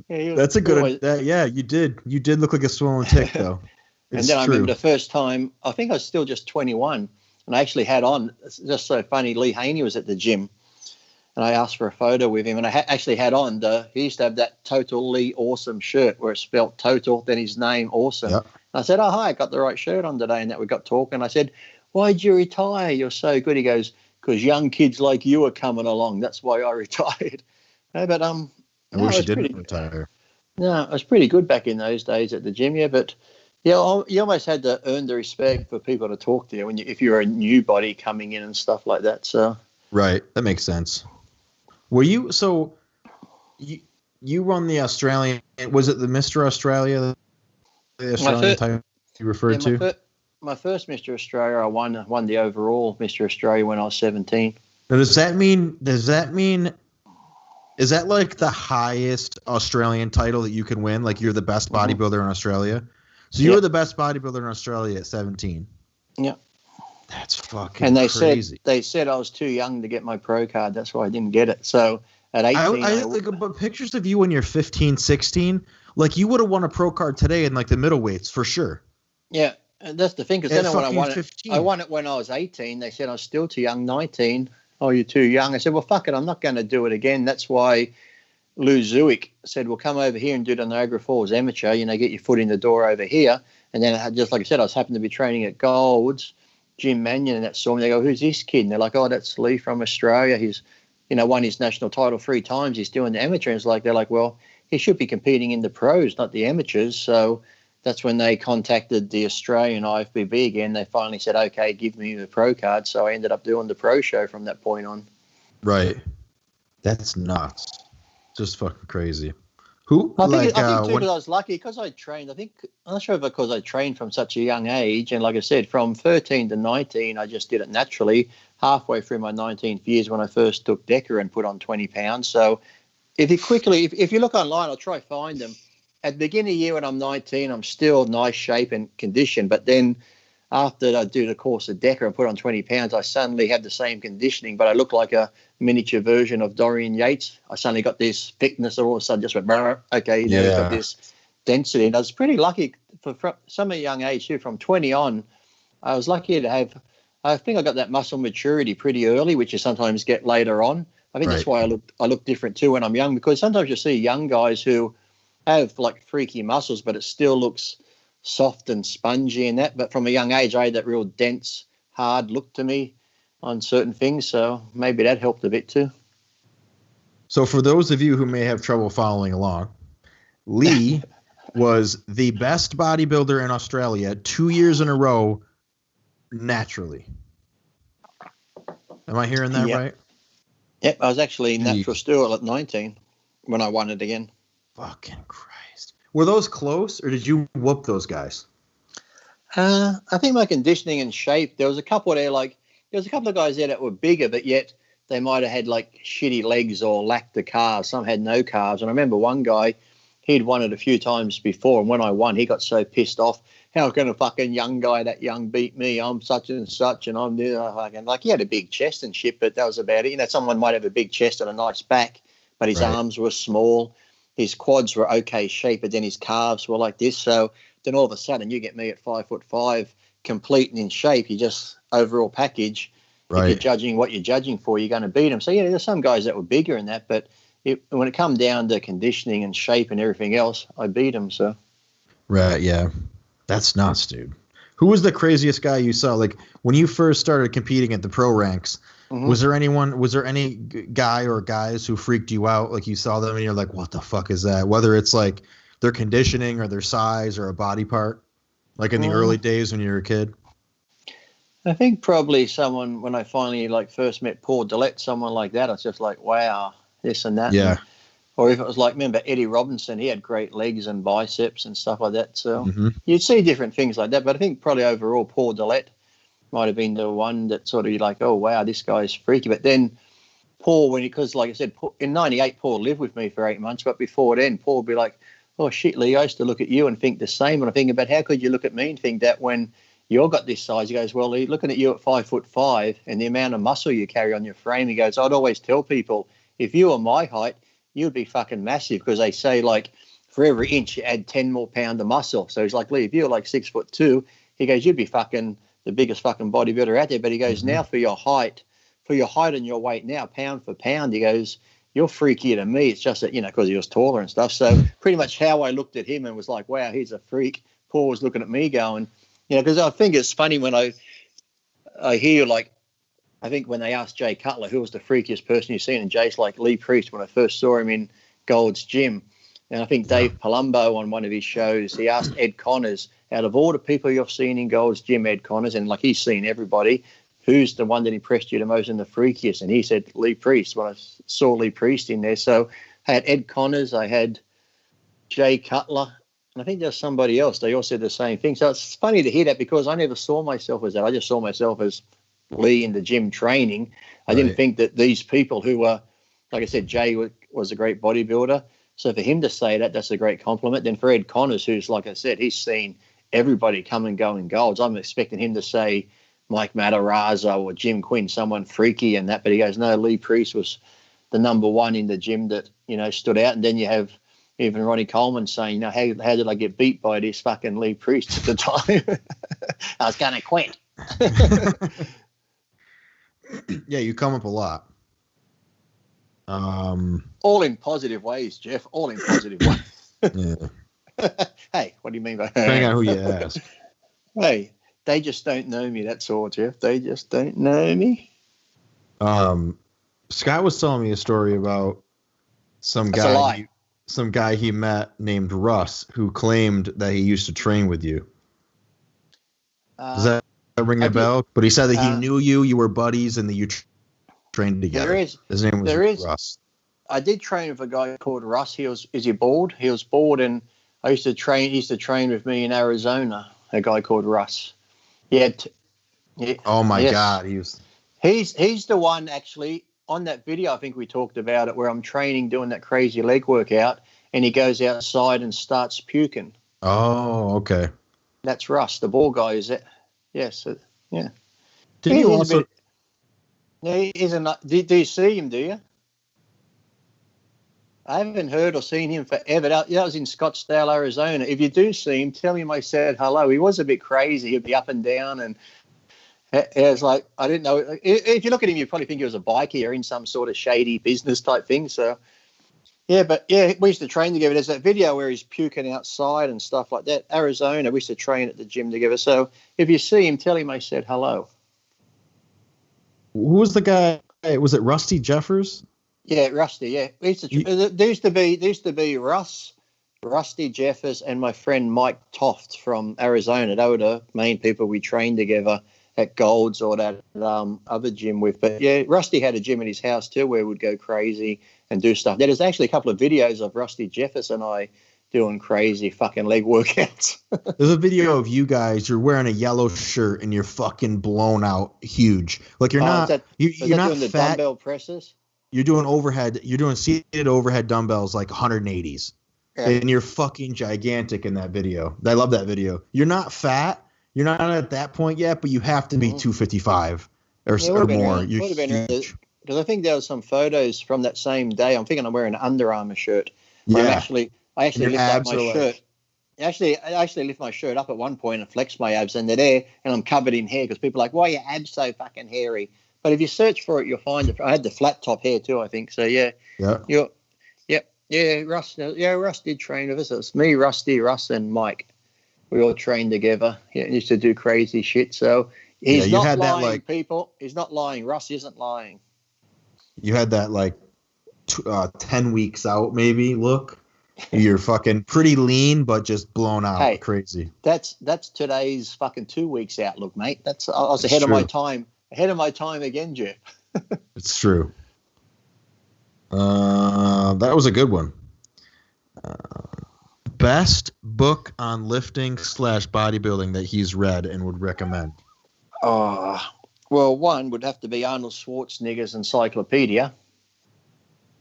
that's a good. Yeah, you did. You did look like a swollen tick, though. And then I remember the first time. I think I was still just 21, and I actually had on. It's just so funny. Lee Haney was at the gym, and I asked for a photo with him, and I actually had on he used to have that Total Lee Awesome shirt where it spelled Total, then his name Awesome. Yep. I said, "Oh, hi, I got the right shirt on today," and that we got talking. I said, "Why'd you retire? You're so good." He goes, "Because young kids like you are coming along. That's why I retired." But I wish you didn't retire. No, it was pretty good back in those days at the gym, yeah. But yeah, you almost had to earn the respect for people to talk to you if you're a new body coming in and stuff like that. So right, that makes sense. Were you you won the Australian? Was it the Mr. Australia? The Australian title you referred to? My first Mr. Australia, I won the overall Mr. Australia when I was 17. Now, does that mean is that like the highest Australian title that you can win? Like you're the best bodybuilder in Australia? So you were the best bodybuilder in Australia at 17. Yeah. That's fucking and they crazy. They said I was too young to get my pro card. That's why I didn't get it. So at 18, but pictures of you when you're 15, 16, like you would have won a pro card today in like the middleweights for sure. Yeah. And that's the thing, because then when I won it when I was 18. They said I was still too young. 19. Oh, you're too young. I said, well, fuck it. I'm not going to do it again. That's why Lou Zuick said, well, come over here and do the Niagara Falls amateur. Get your foot in the door over here. And then, just like I said, I was happened to be training at Gold's, Jim Mannion, and that saw me. They go, who's this kid? And they're like, oh, that's Lee from Australia. He's, won his national title 3 times. He's doing the amateur. And they're like, well, he should be competing in the pros, not the amateurs. So that's when they contacted the Australian IFBB again. They finally said, okay, give me the pro card. So I ended up doing the pro show from that point on. Right. That's nuts. Just fucking crazy. I think too, because I was lucky because I trained. I'm not sure if because I trained from such a young age. And like I said, from 13 to 19, I just did it naturally. Halfway through my 19th years when I first took Decker and put on 20 pounds. So if you look online, I'll try to find them. At the beginning of the year when I'm 19, I'm still nice shape and condition. But then after I do the course of Decker and put on 20 pounds, I suddenly have the same conditioning, but I look like a miniature version of Dorian Yates. I suddenly got this thickness, all of a sudden just went, okay, now it's got this density. And I was pretty lucky for some at a young age too. From 20 on, I was lucky to have, I think I got that muscle maturity pretty early, which you sometimes get later on. I think that's why I look different too when I'm young, because sometimes you see young guys who have like freaky muscles, but it still looks soft and spongy and that. But from a young age, I had that real dense, hard look to me on certain things. So maybe that helped a bit too. So for those of you who may have trouble following along, Lee was the best bodybuilder in Australia 2 years in a row naturally. Am I hearing that right? Yep, I was actually natural still at 19 when I won it again. Fucking Christ. Were those close, or did you whoop those guys? I think my conditioning and shape, there was a couple of guys there that were bigger, but yet they might have had like shitty legs or lacked the calves. Some had no calves. And I remember one guy, he'd won it a few times before, and when I won, he got so pissed off. How can a fucking young guy that young beat me? I'm such and such, and I'm fucking like, he had a big chest and shit, but that was about it. Someone might have a big chest and a nice back, but his arms were small. His quads were okay shape, but then his calves were like this. So then all of a sudden you get me at 5'5", complete and in shape. You just overall package. Right. If you're judging what you're judging for, you're going to beat them. So there's some guys that were bigger in that, but when it come down to conditioning and shape and everything else, I beat them. So. Right. Yeah. That's nuts, dude. Who was the craziest guy you saw? Like when you first started competing at the pro ranks, was there any guy or guys who freaked you out? Like you saw them and you're like, what the fuck is that? Whether it's like their conditioning or their size or a body part, like in the early days when you were a kid. I think probably someone, when I finally first met Paul Dillette, someone like that, I was just like, wow, this and that. Yeah. Or if it was like, remember Eddie Robinson, he had great legs and biceps and stuff like that. So you'd see different things like that. But I think probably overall, Paul Dillette might have been the one that sort of you're like, oh, wow, this guy's freaky. But then Paul, because like I said, in 98, Paul lived with me for 8 months. But before then, Paul would be like, oh, shit, Lee, I used to look at you and think the same. And I think about how could you look at me and think that when you're got this size? He goes, well, Lee, looking at you at 5'5" and the amount of muscle you carry on your frame, he goes, I'd always tell people, if you were my height, you'd be fucking massive, because they say like for every inch you add 10 more pounds of muscle. So he's like, Lee, if you're like 6'2", he goes, you'd be fucking the biggest fucking bodybuilder out there. But he goes, now for your height and your weight now, pound for pound, he goes, you're freakier than me. It's just that, because he was taller and stuff. So pretty much how I looked at him and was like, wow, he's a freak. Paul was looking at me going, because I think it's funny when I hear like, I think when they asked Jay Cutler who was the freakiest person you've seen, and Jay's like Lee Priest when I first saw him in Gold's Gym. And I think Dave Palumbo on one of his shows, he asked Ed Connors, out of all the people you've seen in Gold's Gym, Ed Connors, and like he's seen everybody, who's the one that impressed you the most and the freakiest? And he said Lee Priest when I saw Lee Priest in there. So I had Ed Connors, I had Jay Cutler, and I think there's somebody else. They all said the same thing. So it's funny to hear that, because I never saw myself as that. I just saw myself as Lee in the gym training. I didn't think that these people who were, like I said, Jay was a great bodybuilder. So for him to say that, that's a great compliment. Then for Ed Connors, who's, like I said, he's seen everybody come and go in Golds. I'm expecting him to say Mike Matarazzo or Jim Quinn, someone freaky and that. But he goes, no, Lee Priest was the number one in the gym that, stood out. And then you have even Ronnie Coleman saying, how did I get beat by this fucking Lee Priest at the time? I was going to quit. Yeah, you come up a lot. All in positive ways, Geoff. All in positive ways. Yeah. Hey, what do you mean by that? Depending on who you ask. Hey, they just don't know me. That's all, Geoff. They just don't know me. Scott was telling me a story about some guy he met named Russ who claimed that he used to train with you. Does that ring a bell? But he said that he knew you. You were buddies, and that you trained together. His name was Russ. I did train with a guy called Russ. Is he bald? He was bald, and he used to train with me in Arizona. A guy called Russ. Oh my God, he's the one actually on that video. I think we talked about it, where I'm training, doing that crazy leg workout, and he goes outside and starts puking. Oh, okay. That's Russ, the bald guy, is it? Yes. Yeah. Did you also? He isn't. Do you see him? Do you? I haven't heard or seen him forever. That was in Scottsdale, Arizona. If you do see him, tell him I said hello. He was a bit crazy. He'd be up and down, and it was like, I didn't know. If you look at him, you probably think he was a bikie or in some sort of shady business type thing. So, yeah, we used to train together. There's that video where he's puking outside and stuff like that. Arizona, we used to train at the gym together. So if you see him, tell him I said hello. Who was the guy? Was it Rusty Jeffers? Yeah, Rusty. Yeah, there used to be Russ, Rusty Jeffers, and my friend Mike Toft from Arizona. They were the main people we trained together at Gold's or that other gym with. But yeah, Rusty had a gym in his house too, where we'd go crazy and do stuff. There's actually a couple of videos of Rusty Jeffers and I doing crazy fucking leg workouts. There's a video of you guys. You're wearing a yellow shirt and you're fucking blown out, huge. Like you're not. You're not doing the fat. dumbbell presses. You're doing overhead. You're doing seated overhead dumbbells like 180s, and you're fucking gigantic in that video. I love that video. You're not fat. You're not at that point yet, but you have to be 255 or more. You're huge. Because I think there were some photos from that same day. I'm thinking I'm wearing an Under Armour shirt. Yeah. I actually lift up my shirt. I actually lift my shirt up at one point and flex my abs, and they're there, and I'm covered in hair because people are like, why are your abs so fucking hairy? But if you search for it, you'll find it. I had the flat top hair too, I think. So yeah. Russ did train with us. It was me, Rusty, Russ, and Mike. We all trained together. He used to do crazy shit. So he's not lying, people. He's not lying. Russ isn't lying. You had that 10 weeks out maybe look. You're fucking pretty lean, but just blown out, crazy. That's today's fucking 2 weeks outlook, mate. I was ahead of my time. Ahead of my time again, Geoff. It's true. That was a good one. Best book on lifting / bodybuilding that he's read and would recommend. Well, one would have to be Arnold Schwarzenegger's Encyclopedia,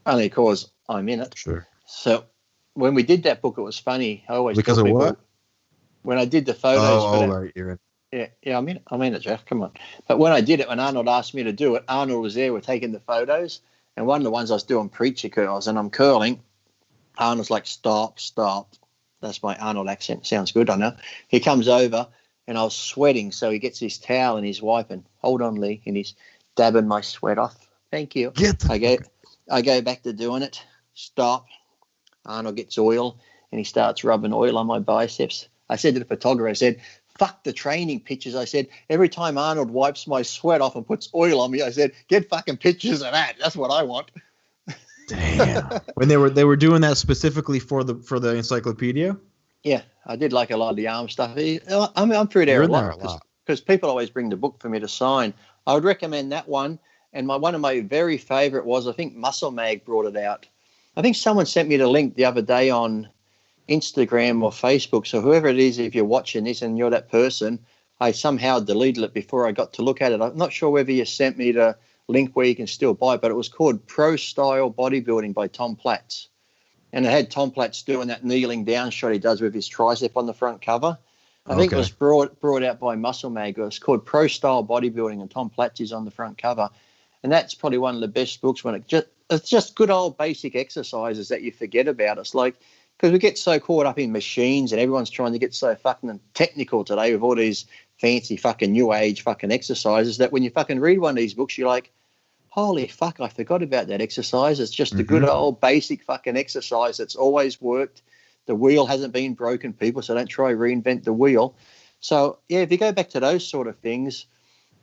only because I'm in it. Sure. So when we did that book, it was funny. I always because tell of people, what? When I did the photos for that. Right, you're in. Yeah, I'm in it, Geoff. Come on. But when I did it, when Arnold asked me to do it, Arnold was there. We're taking the photos, and one of the ones I was doing preacher curls, and I'm curling. Arnold's like, stop. That's my Arnold accent. Sounds good, I know. He comes over, and I was sweating, so he gets his towel and he's wiping. Hold on, Lee, and he's dabbing my sweat off. Thank you. I go back to doing it. Stop. Arnold gets oil, and he starts rubbing oil on my biceps. I said to the photographer, I said, fuck the training pictures. I said, every time Arnold wipes my sweat off and puts oil on me, I said, get fucking pictures of that. That's what I want. Damn. When they were doing that specifically for the encyclopedia? Yeah, I did like a lot of the arm stuff. I'm through there a lot because people always bring the book for me to sign. I would recommend that one. And one of my very favorite was, I think Muscle Mag brought it out. I think someone sent me the link the other day on Instagram or Facebook. So whoever it is, if you're watching this and you're that person, I somehow deleted it before I got to look at it. I'm not sure whether you sent me the link where you can still buy it, but it was called Pro Style Bodybuilding by Tom Platz. And it had Tom Platz doing that kneeling down shot he does with his tricep on the front cover. I think it was brought out by Muscle Mag. It was called Pro Style Bodybuilding, and Tom Platz is on the front cover. And that's probably one of the best books when it's just good old basic exercises that you forget about. It's like, because we get so caught up in machines and everyone's trying to get so fucking technical today with all these fancy fucking new age fucking exercises that when you fucking read one of these books, you're like, holy fuck, I forgot about that exercise. It's just a good old basic fucking exercise that's always worked. The wheel hasn't been broken, people, so don't try reinvent the wheel. So, yeah, if you go back to those sort of things,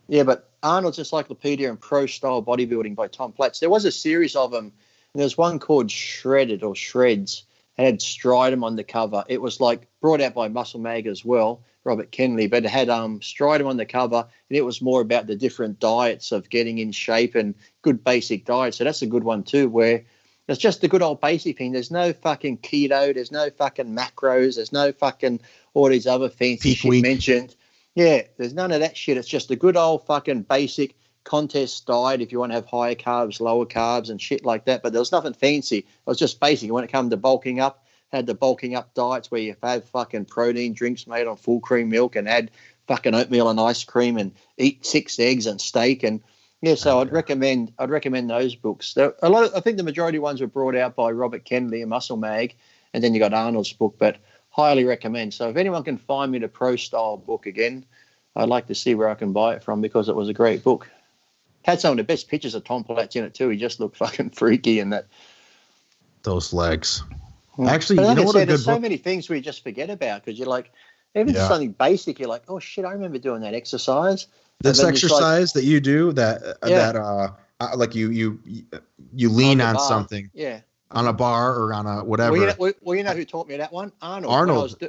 yeah, but Arnold's Encyclopedia and Pro Style Bodybuilding by Tom Platz, there was a series of them, and there's one called Shredded or Shreds. It had Stridum on the cover. It was like brought out by Muscle Mag as well, Robert Kenley, but it had Stridum on the cover, and it was more about the different diets of getting in shape and good basic diet. So that's a good one too, where it's just the good old basic thing. There's no fucking keto. There's no fucking macros. There's no fucking all these other fancy shit mentioned. Yeah, there's none of that shit. It's just a good old fucking basic contest diet if you want to have higher carbs, lower carbs and shit like that. But there was nothing fancy. It was just basic. When it came to bulking up, had the bulking up diets where you have fucking protein drinks made on full cream milk and add fucking oatmeal and ice cream and eat 6 eggs and steak. And yeah, so I'd recommend those books. I think the majority ones were brought out by Robert Kenley and Muscle Mag, and then you got Arnold's book, but highly recommend. So if anyone can find me the Pro Style book again, I'd like to see where I can buy it from because it was a great book. Had some of the best pictures of Tom Platz in it too. He just looked fucking freaky in that. Those legs. Actually, but you know what? There's so many things we just forget about because you're like, even something basic, you're like, oh shit, I remember doing that exercise. This exercise that you do, like you lean on something, on a bar or on a whatever. Well, you know who taught me that one? Arnold.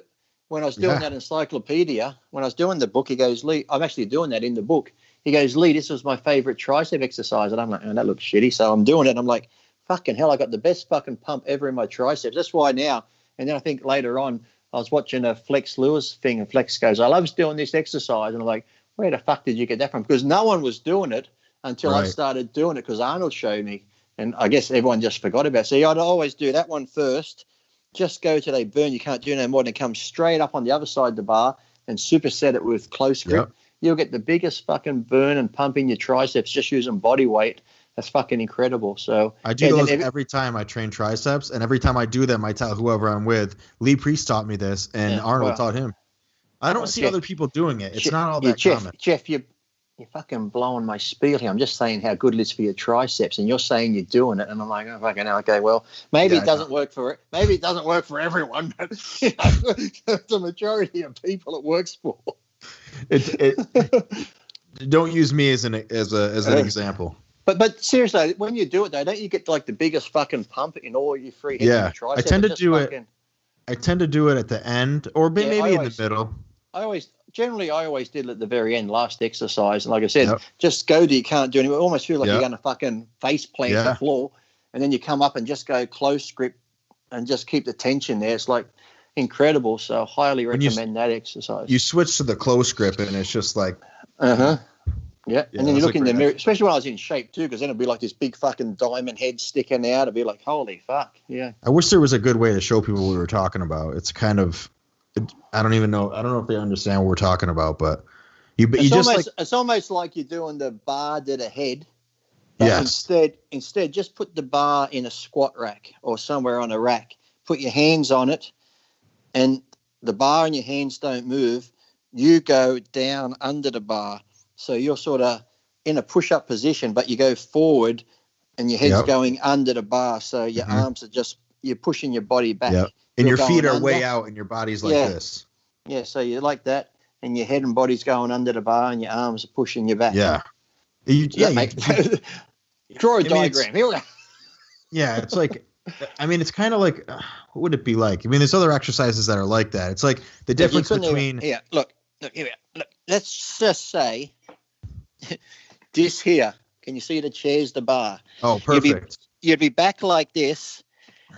When I was doing that encyclopedia, when I was doing the book, he goes, Lee, I'm actually doing that in the book. He goes, Lee, this was my favorite tricep exercise. And I'm like, oh, that looks shitty. So I'm doing it. And I'm like, fucking hell, I got the best fucking pump ever in my triceps. That's why now. And then I think later on, I was watching a Flex Lewis thing, and Flex goes, I love doing this exercise. And I'm like, where the fuck did you get that from? Because no one was doing it until I started doing it because Arnold showed me. And I guess everyone just forgot about it. So I'd always do that one first. Just go till they burn. You can't do no more than come straight up on the other side of the bar and superset it with close grip. Yep. You'll get the biggest fucking burn and pump in your triceps just using body weight. That's fucking incredible. So I do those every time I train triceps, and every time I do them, I tell whoever I'm with. Lee Priest taught me this, and Arnold taught him. I don't see other people doing it. It's not all that common. Jeff, you're fucking blowing my spiel here. I'm just saying how good it is for your triceps, and you're saying you're doing it, and I'm like, oh fucking hell, okay, well, maybe it doesn't work for it. Maybe it doesn't work for everyone, but the majority of people it works for. Don't use me as an example. But seriously, when you do it though, don't you get like the biggest fucking pump in all your free heads and triceps? I tend to do it at the end, or maybe in the middle. I always did it at the very end, last exercise. And like I said, just go to you can't do anything. I almost feel like you're going to fucking face plant the floor. and then you come up and just go close grip and just keep the tension there. It's like incredible. So highly recommend that exercise. You switch to the close grip and it's just like, yeah. And then you look in the mirror, especially when I was in shape too, because then it'd be like this big fucking diamond head sticking out. It'd be like, holy fuck. Yeah. I wish there was a good way to show people what we were talking about. It's kind of, I don't even know. I don't know if they understand what we're talking about, but it's almost like you're doing the bar to the head. Yes. Instead, just put the bar in a squat rack or somewhere on a rack. Put your hands on it, and the bar and your hands don't move. You go down under the bar. So you're sort of in a push-up position, but you go forward and your head's going under the bar. So your arms are you're pushing your body back. Yep. And your feet are way out and your body's like this. Yeah, so you're like that, and your head and body's going under the bar and your arms are pushing you back. Yeah. Draw a diagram. Here we go. Yeah, it's like, I mean, it's kind of like, what would it be like? I mean, there's other exercises that are like that. It's like the difference between. Yeah, look, here we go. Look, let's just say this here. Can you see the chair's the bar? Oh, perfect. You'd be back like this,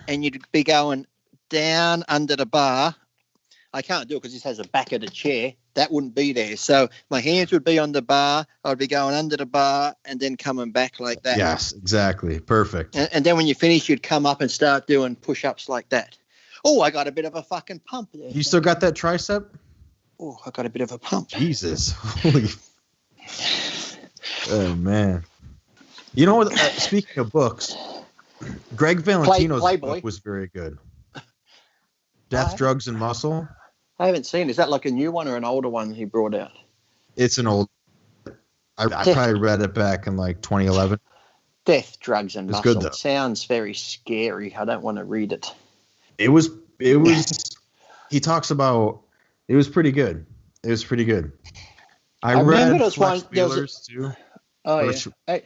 and you'd be going down under the bar. I can't do it because this has the back of the chair. That wouldn't be there. So my hands would be on the bar. I'd be going under the bar and then coming back like that. Yes, exactly. Perfect. And then when you finish, you'd come up and start doing push-ups like that. Oh, I got a bit of a fucking pump there. You still got that tricep? Oh, I got a bit of a pump. Jesus. Holy. Oh, man. You know what? Speaking of books, Greg Valentino's book was very good. Death, Drugs, and Muscle. I haven't seen it. Is that like a new one or an older one he brought out? It's an old. I probably read it back in like 2011. Death, Drugs, and Muscle. Good, it sounds very scary. I don't want to read it. It was. He talks about. It was pretty good. It was pretty good. I read Flex Feelers too. Oh yeah.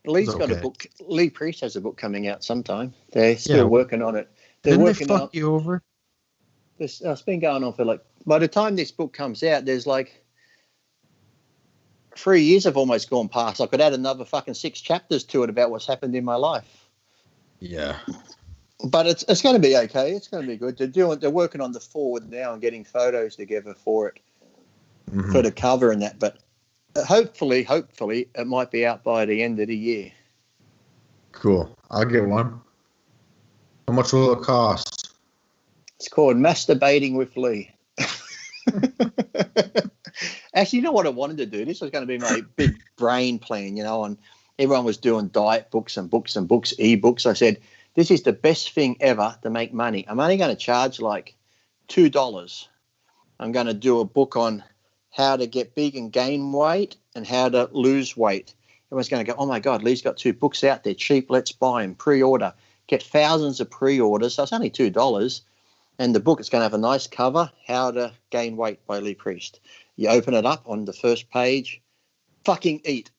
Lee's got a book. Lee Priest has a book coming out sometime. They're still working on it. Didn't they fuck you over? It's been going on for like, by the time this book comes out, there's like 3 years have almost gone past. I could add another fucking 6 chapters to it about what's happened in my life. Yeah. But it's going to be okay. It's going to be good. They're working on the forward now and getting photos together for it, for the cover and that. But hopefully, it might be out by the end of the year. Cool. I'll get one. How much will it cost? It's called Masturbating with Lee. Actually, you know what I wanted to do? This was going to be my big brain plan, and everyone was doing diet books and books and books, e-books. I said, this is the best thing ever to make money. I'm only going to charge like $2. I'm going to do a book on how to get big and gain weight and how to lose weight. Everyone's going to go, oh, my God, Lee's got 2 books out there. Cheap, let's buy them. Pre-order. Get thousands of pre-orders. So it's only $2. And the book is going to have a nice cover, How to Gain Weight by Lee Priest. You open it up on the first page, fucking eat.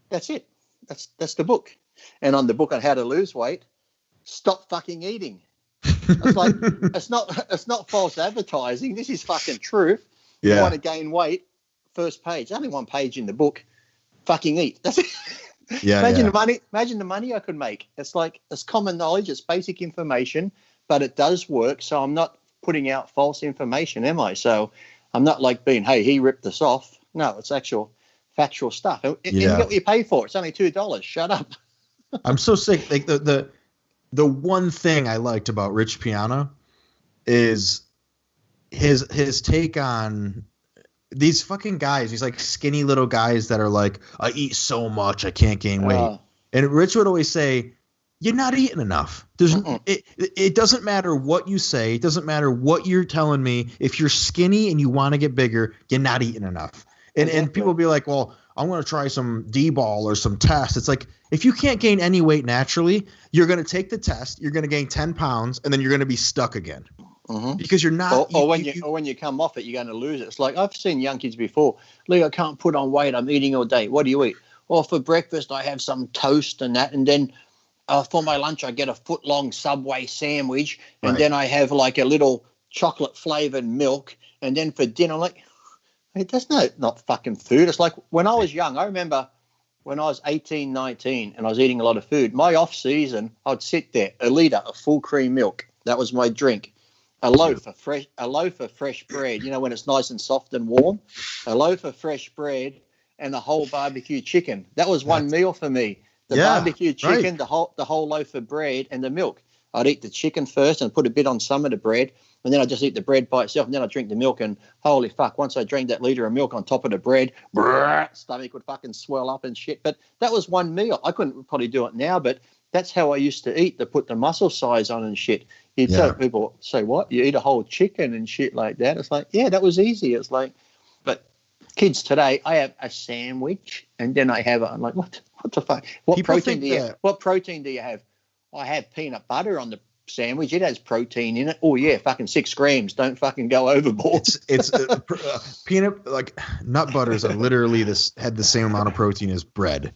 That's it. That's the book. And on the book on how to lose weight, stop fucking eating. It's like it's not false advertising. This is fucking truth. Yeah. You want to gain weight, first page. Only 1 page in the book. Fucking eat. That's it. Yeah. Imagine the money I could make. It's like it's common knowledge, it's basic information, but it does work. So I'm not putting out false information, am I? So I'm not like being, hey, he ripped us off. No, it's actual factual stuff. And you get what you pay for. It's only $2. Shut up. I'm so sick. Like the one thing I liked about Rich Piana is his take on these fucking guys, these like skinny little guys that are like, I eat so much, I can't gain weight. And Rich would always say, you're not eating enough. It doesn't matter what you say. It doesn't matter what you're telling me. If you're skinny and you want to get bigger, you're not eating enough. And people will be like, well, I'm going to try some D-ball or some test. It's like, if you can't gain any weight naturally, you're going to take the test, you're going to gain 10 pounds, and then you're going to be stuck again. Because you're not. Or when you come off it, you're going to lose it. It's like I've seen young kids before. Lee, I can't put on weight. I'm eating all day. What do you eat? Well, for breakfast, I have some toast and that. And then for my lunch, I get a foot-long Subway sandwich. And then I have like a little chocolate-flavored milk. And then for dinner, I'm like, hey, that's not fucking food. It's like when I was young, I remember when I was 18, 19, and I was eating a lot of food, my off season, I'd sit there, a litre of full cream milk. That was my drink. A loaf of fresh bread, you know, when it's nice and soft and warm, a loaf of fresh bread and a whole barbecue chicken. That was one meal for me. The barbecue chicken, the whole loaf of bread and the milk. I'd eat the chicken first and put a bit on some of the bread, and then I'd just eat the bread by itself, and then I'd drink the milk, and holy fuck, once I drank that litre of milk on top of the bread, stomach would fucking swell up and shit. But that was one meal. I couldn't probably do it now, but that's how I used to eat, to put the muscle size on and shit. You'd tell people, say, what? You eat a whole chicken and shit like that? It's like, yeah, that was easy. It's like, but kids today, I have a sandwich, and then I have I'm like, what the fuck? What protein do you have? I have peanut butter on the sandwich. It has protein in it. Oh yeah, fucking 6 grams. Don't fucking go overboard. It's peanut, like nut butters are literally had the same amount of protein as bread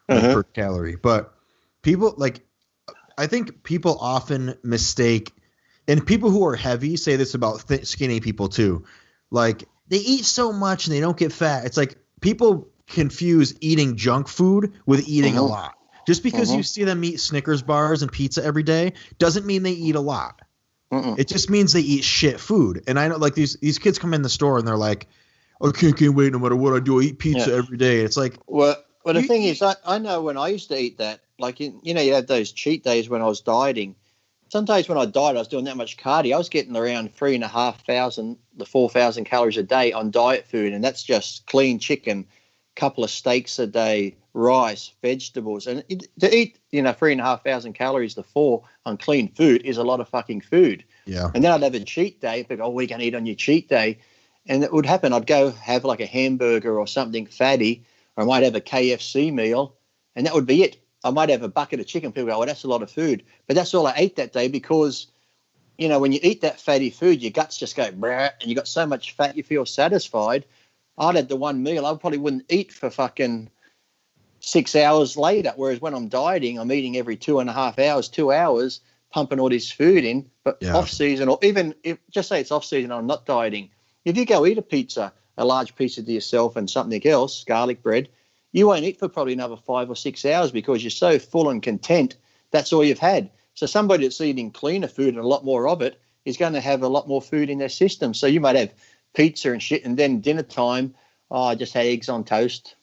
per calorie. But people I think people often mistake, and people who are heavy say this about skinny people too. Like they eat so much and they don't get fat. It's like people confuse eating junk food with eating a lot. Just because you see them eat Snickers bars and pizza every day doesn't mean they eat a lot. It just means they eat shit food. And I know, like, these kids come in the store and they're like, I can't wait no matter what I do. I eat pizza every day. It's like, well, the thing is, I know when I used to eat that, like, you had those cheat days when I was dieting. Sometimes when I diet, I was doing that much cardio. I was getting around 3,500 to 4,000 calories a day on diet food, and that's just clean chicken, couple of steaks a day, rice, vegetables, and to eat 3,500 calories to 4 on clean food is a lot of fucking food. Yeah. And then I'd have a cheat day. People go, what are you going to eat on your cheat day? And it would happen. I'd go have like a hamburger or something fatty, or I might have a KFC meal, and that would be it. I might have a bucket of chicken. People go, well, that's a lot of food. But that's all I ate that day because, when you eat that fatty food, your guts just go, brah, and you got so much fat you feel satisfied. I'd had the one meal. I probably wouldn't eat for fucking 6 hours later. Whereas when I'm dieting, I'm eating every 2.5 hours, 2 hours, pumping all this food in. But off season, or even just say it's off season, I'm not dieting. If you go eat a pizza, a large pizza to yourself and something else, garlic bread, you won't eat for probably another 5 or 6 hours because you're so full and content. That's all you've had. So somebody that's eating cleaner food and a lot more of it is going to have a lot more food in their system. So you might have pizza and shit, and then dinner time, I just had eggs on toast,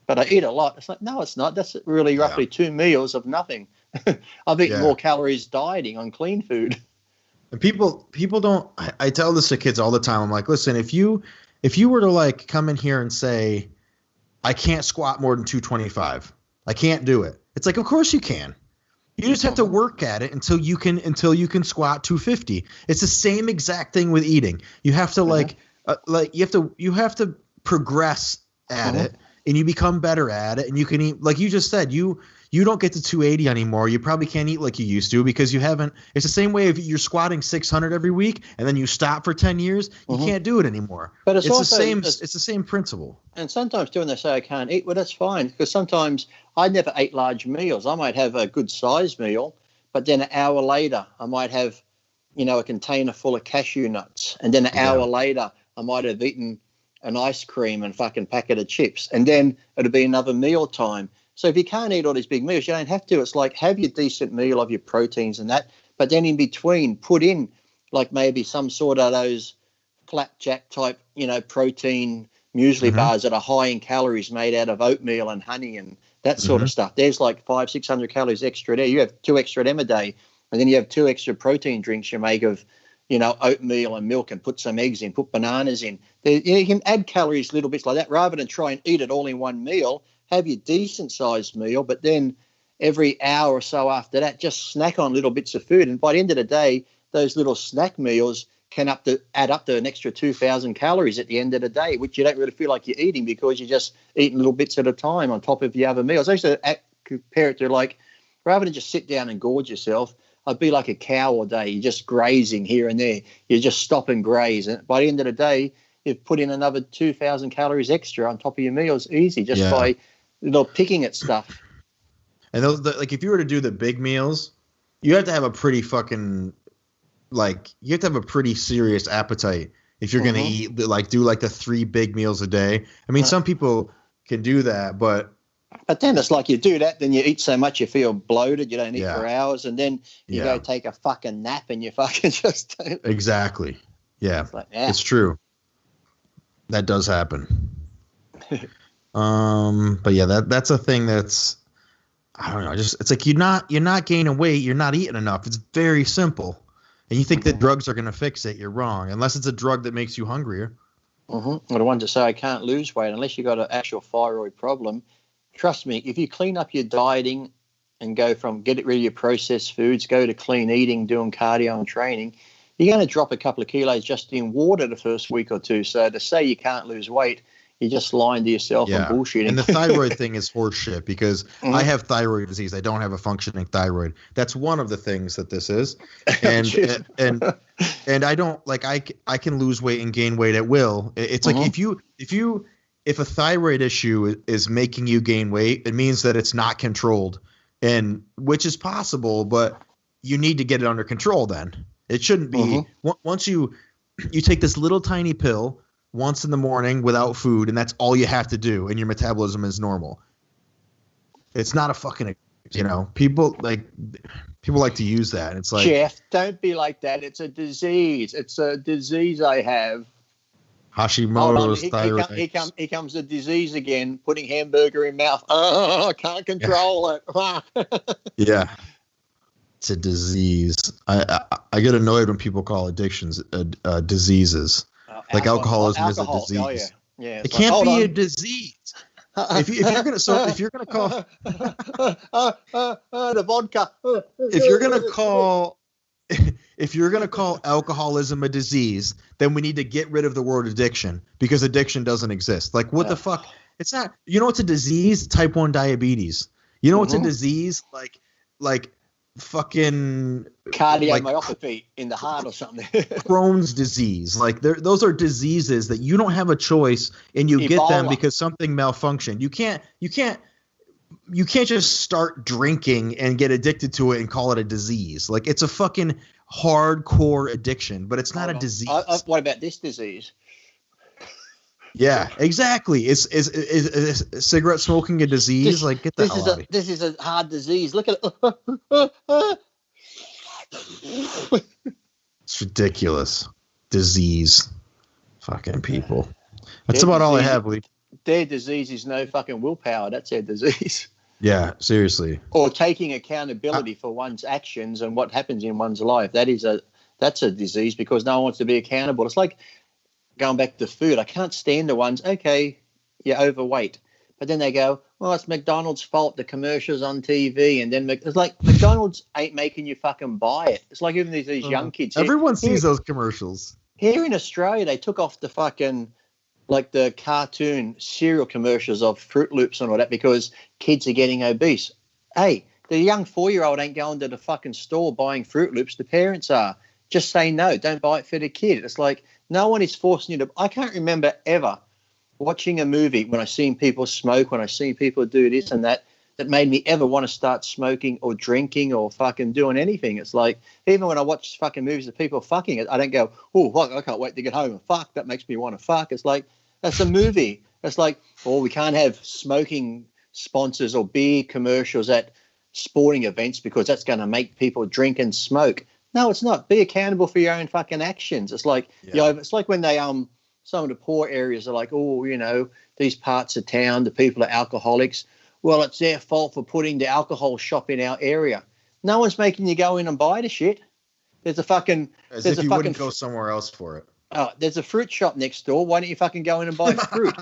but I eat a lot. It's like, no, it's not. That's really roughly 2 meals of nothing. I've eaten more calories dieting on clean food. And people don't. I tell this to kids all the time. I'm like, listen, if you were to like come in here and say, I can't squat more than 225, I can't do it. It's like, of course you can. You just have to work at it until you can squat 250. It's the same exact thing with eating. You have to you have to progress at it, and you become better at it, and you can eat, like you just said, you don't get to 280 anymore. You probably can't eat like you used to because you haven't. It's the same way if you're squatting 600 every week and then you stop for 10 years, you can't do it anymore. But it's also the same principle. And sometimes too, when they say I can't eat, well, that's fine, because sometimes I never ate large meals. I might have a good sized meal, but then an hour later I might have, a container full of cashew nuts, and then an hour later I might have eaten an ice cream and fucking packet of chips, and then it'll be another meal time. So if you can't eat all these big meals, you don't have to. It's like, have your decent meal of your proteins and that, but then in between put in like maybe some sort of those flapjack type, protein muesli bars that are high in calories, made out of oatmeal and honey and that sort of stuff. There's like 500-600 calories extra there. You have 2 extra of them a day, and then you have 2 extra protein drinks you make of, oatmeal and milk, and put some eggs in, put bananas in. You can add calories, little bits like that, rather than try and eat it all in one meal. Have your decent sized meal, but then every hour or so after that, just snack on little bits of food. And by the end of the day, those little snack meals can add up to an extra 2,000 calories at the end of the day, which you don't really feel like you're eating because you're just eating little bits at a time on top of your other meals. I used to compare it to, like, rather than just sit down and gorge yourself, I'd be like a cow all day. You're just grazing here and there. You just stop and graze. And by the end of the day, you've put in another 2,000 calories extra on top of your meals easy just by picking at stuff. And those, like, if you were to do the big meals, you have to have a pretty fucking, like, you have to have a pretty serious appetite if you're going to eat, like, do like the 3 big meals a day. I mean, some people can do that, but But then it's like you do that, then you eat so much you feel bloated, you don't eat for hours, and then you go take a fucking nap and you fucking just don't. Exactly. Yeah, it's true. That does happen. But yeah, that's a thing that's, I don't know, it's like you're not gaining weight, you're not eating enough. It's very simple. And you think that drugs are going to fix it, you're wrong. Unless it's a drug that makes you hungrier. Well, the ones that say I can't lose weight unless you've got an actual thyroid problem. Trust me, if you clean up your dieting and go from get rid of your processed foods, go to clean eating, doing cardio and training, you're going to drop a couple of kilos just in water the first week or two. So to say you can't lose weight, you're just lying to yourself and bullshitting. And the thyroid thing is horseshit because I have thyroid disease. I don't have a functioning thyroid. That's one of the things that this is. And and I don't like I can lose weight and gain weight at will. It's like if a thyroid issue is making you gain weight, it means that it's not controlled, and which is possible, but you need to get it under control then. It shouldn't be once you take this little tiny pill once in the morning without food, and that's all you have to do, and your metabolism is normal. It's not a fucking, people like to use that. And it's like, Geoff, don't be like that. It's a disease. It's a disease I have. Hashimoto's thyroid. Here comes the disease again, putting hamburger in mouth. Oh, I can't control it. Yeah. It's a disease. I get annoyed when people call addictions diseases. Like alcoholism is a disease. Oh, yeah. It can't be a disease. If you're gonna call the vodka. If you're gonna call alcoholism a disease, then we need to get rid of the word addiction because addiction doesn't exist. Like what the fuck? It's not. You know what's a disease? Type 1 diabetes. You know what's a disease? Like fucking cardiomyopathy in the heart or something. Crohn's disease. Like those are diseases that you don't have a choice and you get them because something malfunctioned. You can't just start drinking and get addicted to it and call it a disease. Like it's a fucking hardcore addiction, but it's not a disease. What about this disease? Yeah, exactly. Is cigarette smoking a disease? Like, get the hell out of here. This is a hard disease. Look at it. It's ridiculous. Disease. Fucking people. That's about all I have, Lee. Their disease is no fucking willpower. That's their disease. Yeah, seriously. Or taking accountability for one's actions and what happens in one's life. That's a disease because no one wants to be accountable. It's like going back to food, I can't stand the ones, okay, you're overweight. But then they go, well, it's McDonald's fault, the commercials on TV. And then it's like McDonald's ain't making you fucking buy it. It's like even these young kids. Everyone sees those commercials. Here in Australia, they took off the fucking, like the cartoon cereal commercials of Fruit Loops and all that because kids are getting obese. Hey, the young 4-year-old ain't going to the fucking store buying Fruit Loops. The parents are. Just say no. Don't buy it for the kid. It's like no one is forcing you to. I can't remember ever watching a movie when I seen people smoke, when I seen people do this and that made me ever want to start smoking or drinking or fucking doing anything. It's like even when I watch fucking movies of people fucking it, I don't go, oh, fuck, I can't wait to get home and fuck. That makes me want to fuck. It's like that's a movie. It's like, oh, we can't have smoking sponsors or beer commercials at sporting events because that's going to make people drink and smoke. No, it's not. Be accountable for your own fucking actions. It's like, it's like when they some of the poor areas are like, oh, these parts of town, the people are alcoholics. Well, it's their fault for putting the alcohol shop in our area. No one's making you go in and buy the shit. There's a fucking. As if you wouldn't go somewhere else for it. Oh, there's a fruit shop next door. Why don't you fucking go in and buy fruit?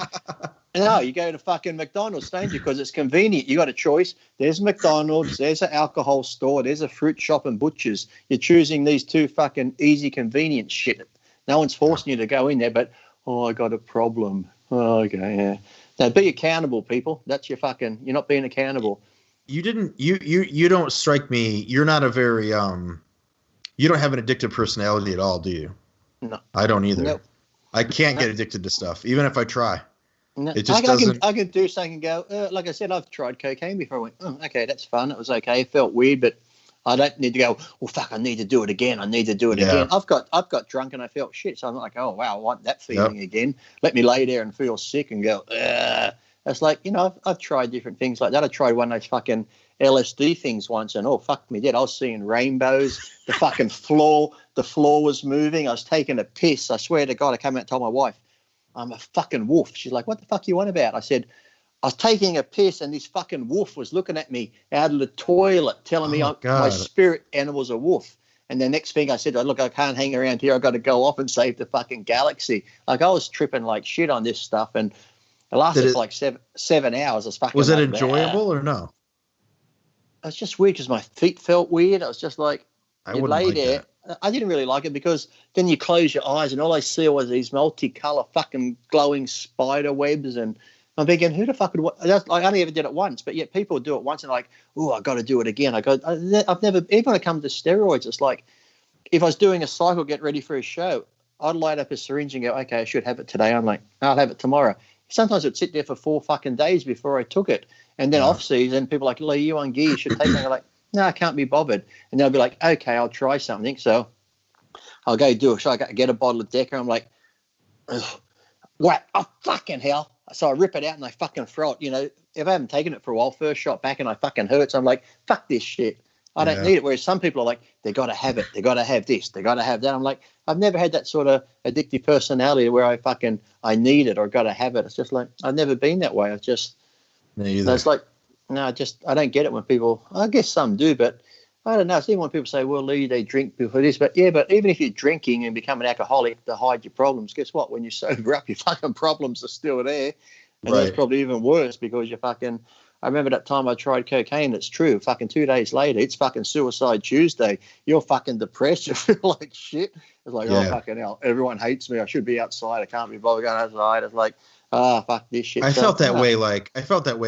No, you go to fucking McDonald's, don't you? Because it's convenient. You got a choice. There's McDonald's. There's an alcohol store. There's a fruit shop and butchers. You're choosing these two fucking easy, convenient shit. No one's forcing you to go in there, but, I got a problem. Oh, okay, yeah. Now, be accountable, people. That's your fucking, you're not being accountable. You don't strike me, you're not a very, you don't have an addictive personality at all, do you? No. I don't either. Nope. I can't get addicted to stuff, even if I try. No. It just doesn't. I can do something and go, like I said, I've tried cocaine before. I went, okay, that's fun. It was okay. It felt weird, but I don't need to go, well, fuck, I need to do it again. I need to do it again. I've got drunk and I felt shit. So I'm like, oh, wow, I want that feeling again. Let me lay there and feel sick and go, It's like, I've tried different things like that. I tried one of those fucking LSD things once, and fuck me dead. I was seeing rainbows. The fucking floor was moving. I was taking a piss. I swear to God, I came out and told my wife, I'm a fucking wolf. She's like, what the fuck you on about? I said, I was taking a piss, and this fucking wolf was looking at me out of the toilet, telling me my spirit animal's a wolf. And the next thing I said, look, I can't hang around here. I've got to go off and save the fucking galaxy. Like, I was tripping like shit on this stuff, and it lasted for like 7 hours. Was it enjoyable or no? It was just weird because my feet felt weird. I was just like, you lay there. That. I didn't really like it because then you close your eyes and all I see was these multicolour fucking glowing spider webs, and I'm thinking, who the fuck would? I only ever did it once, but yet people do it once and like, I got to do it again. I've never, even when it comes to steroids, it's like if I was doing a cycle, get ready for a show, I'd light up a syringe and go, okay, I should have it today. I'm like, I'll have it tomorrow. Sometimes it'd sit there for 4 fucking days before I took it. And then off season, people are like, Lee, you on gear, you should take it. I'm like, no, I can't be bothered. And they'll be like, okay, I'll try something. So I'll go do it. So I get a bottle of Deca. I'm like, what? Oh, fucking hell. So I rip it out and I fucking throw it. If I haven't taken it for a while, first shot back and I fucking hurts, I'm like, fuck this shit. I don't need it. Whereas some people are like, they got to have it. They got to have this. They got to have that. I'm like, I've never had that sort of addictive personality where I need it or got to have it. It's just like, I've never been that way. It's like, no, I don't get it when people, I guess some do, but I don't know. It's even when people say, well, Lee, they drink before this. But even if you're drinking and become an alcoholic to hide your problems, guess what? When you sober up, your fucking problems are still there. And that's probably even worse because you're fucking, I remember that time I tried cocaine. It's true. Fucking 2 days later, it's fucking Suicide Tuesday. You're fucking depressed. You feel like shit. It's like, oh, fucking hell. Everyone hates me. I should be outside. I can't be bothered going outside. It's like, fuck this shit. I felt that way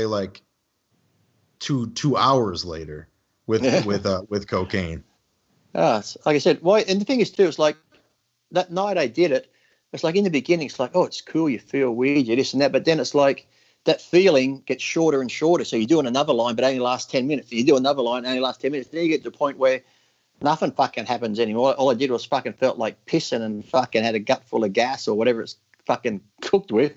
like 2 hours later with cocaine. Like I said, why? And the thing is too, it's like that night I did it. It's like in the beginning, it's like, oh, it's cool. You feel weird, you this and that. But then it's like that feeling gets shorter and shorter. So you're doing another line, but only lasts 10 minutes. You do another line, only lasts 10 minutes. Then you get to the point where nothing fucking happens anymore. All I did was fucking felt like pissing and fucking had a gut full of gas or whatever it's fucking cooked with.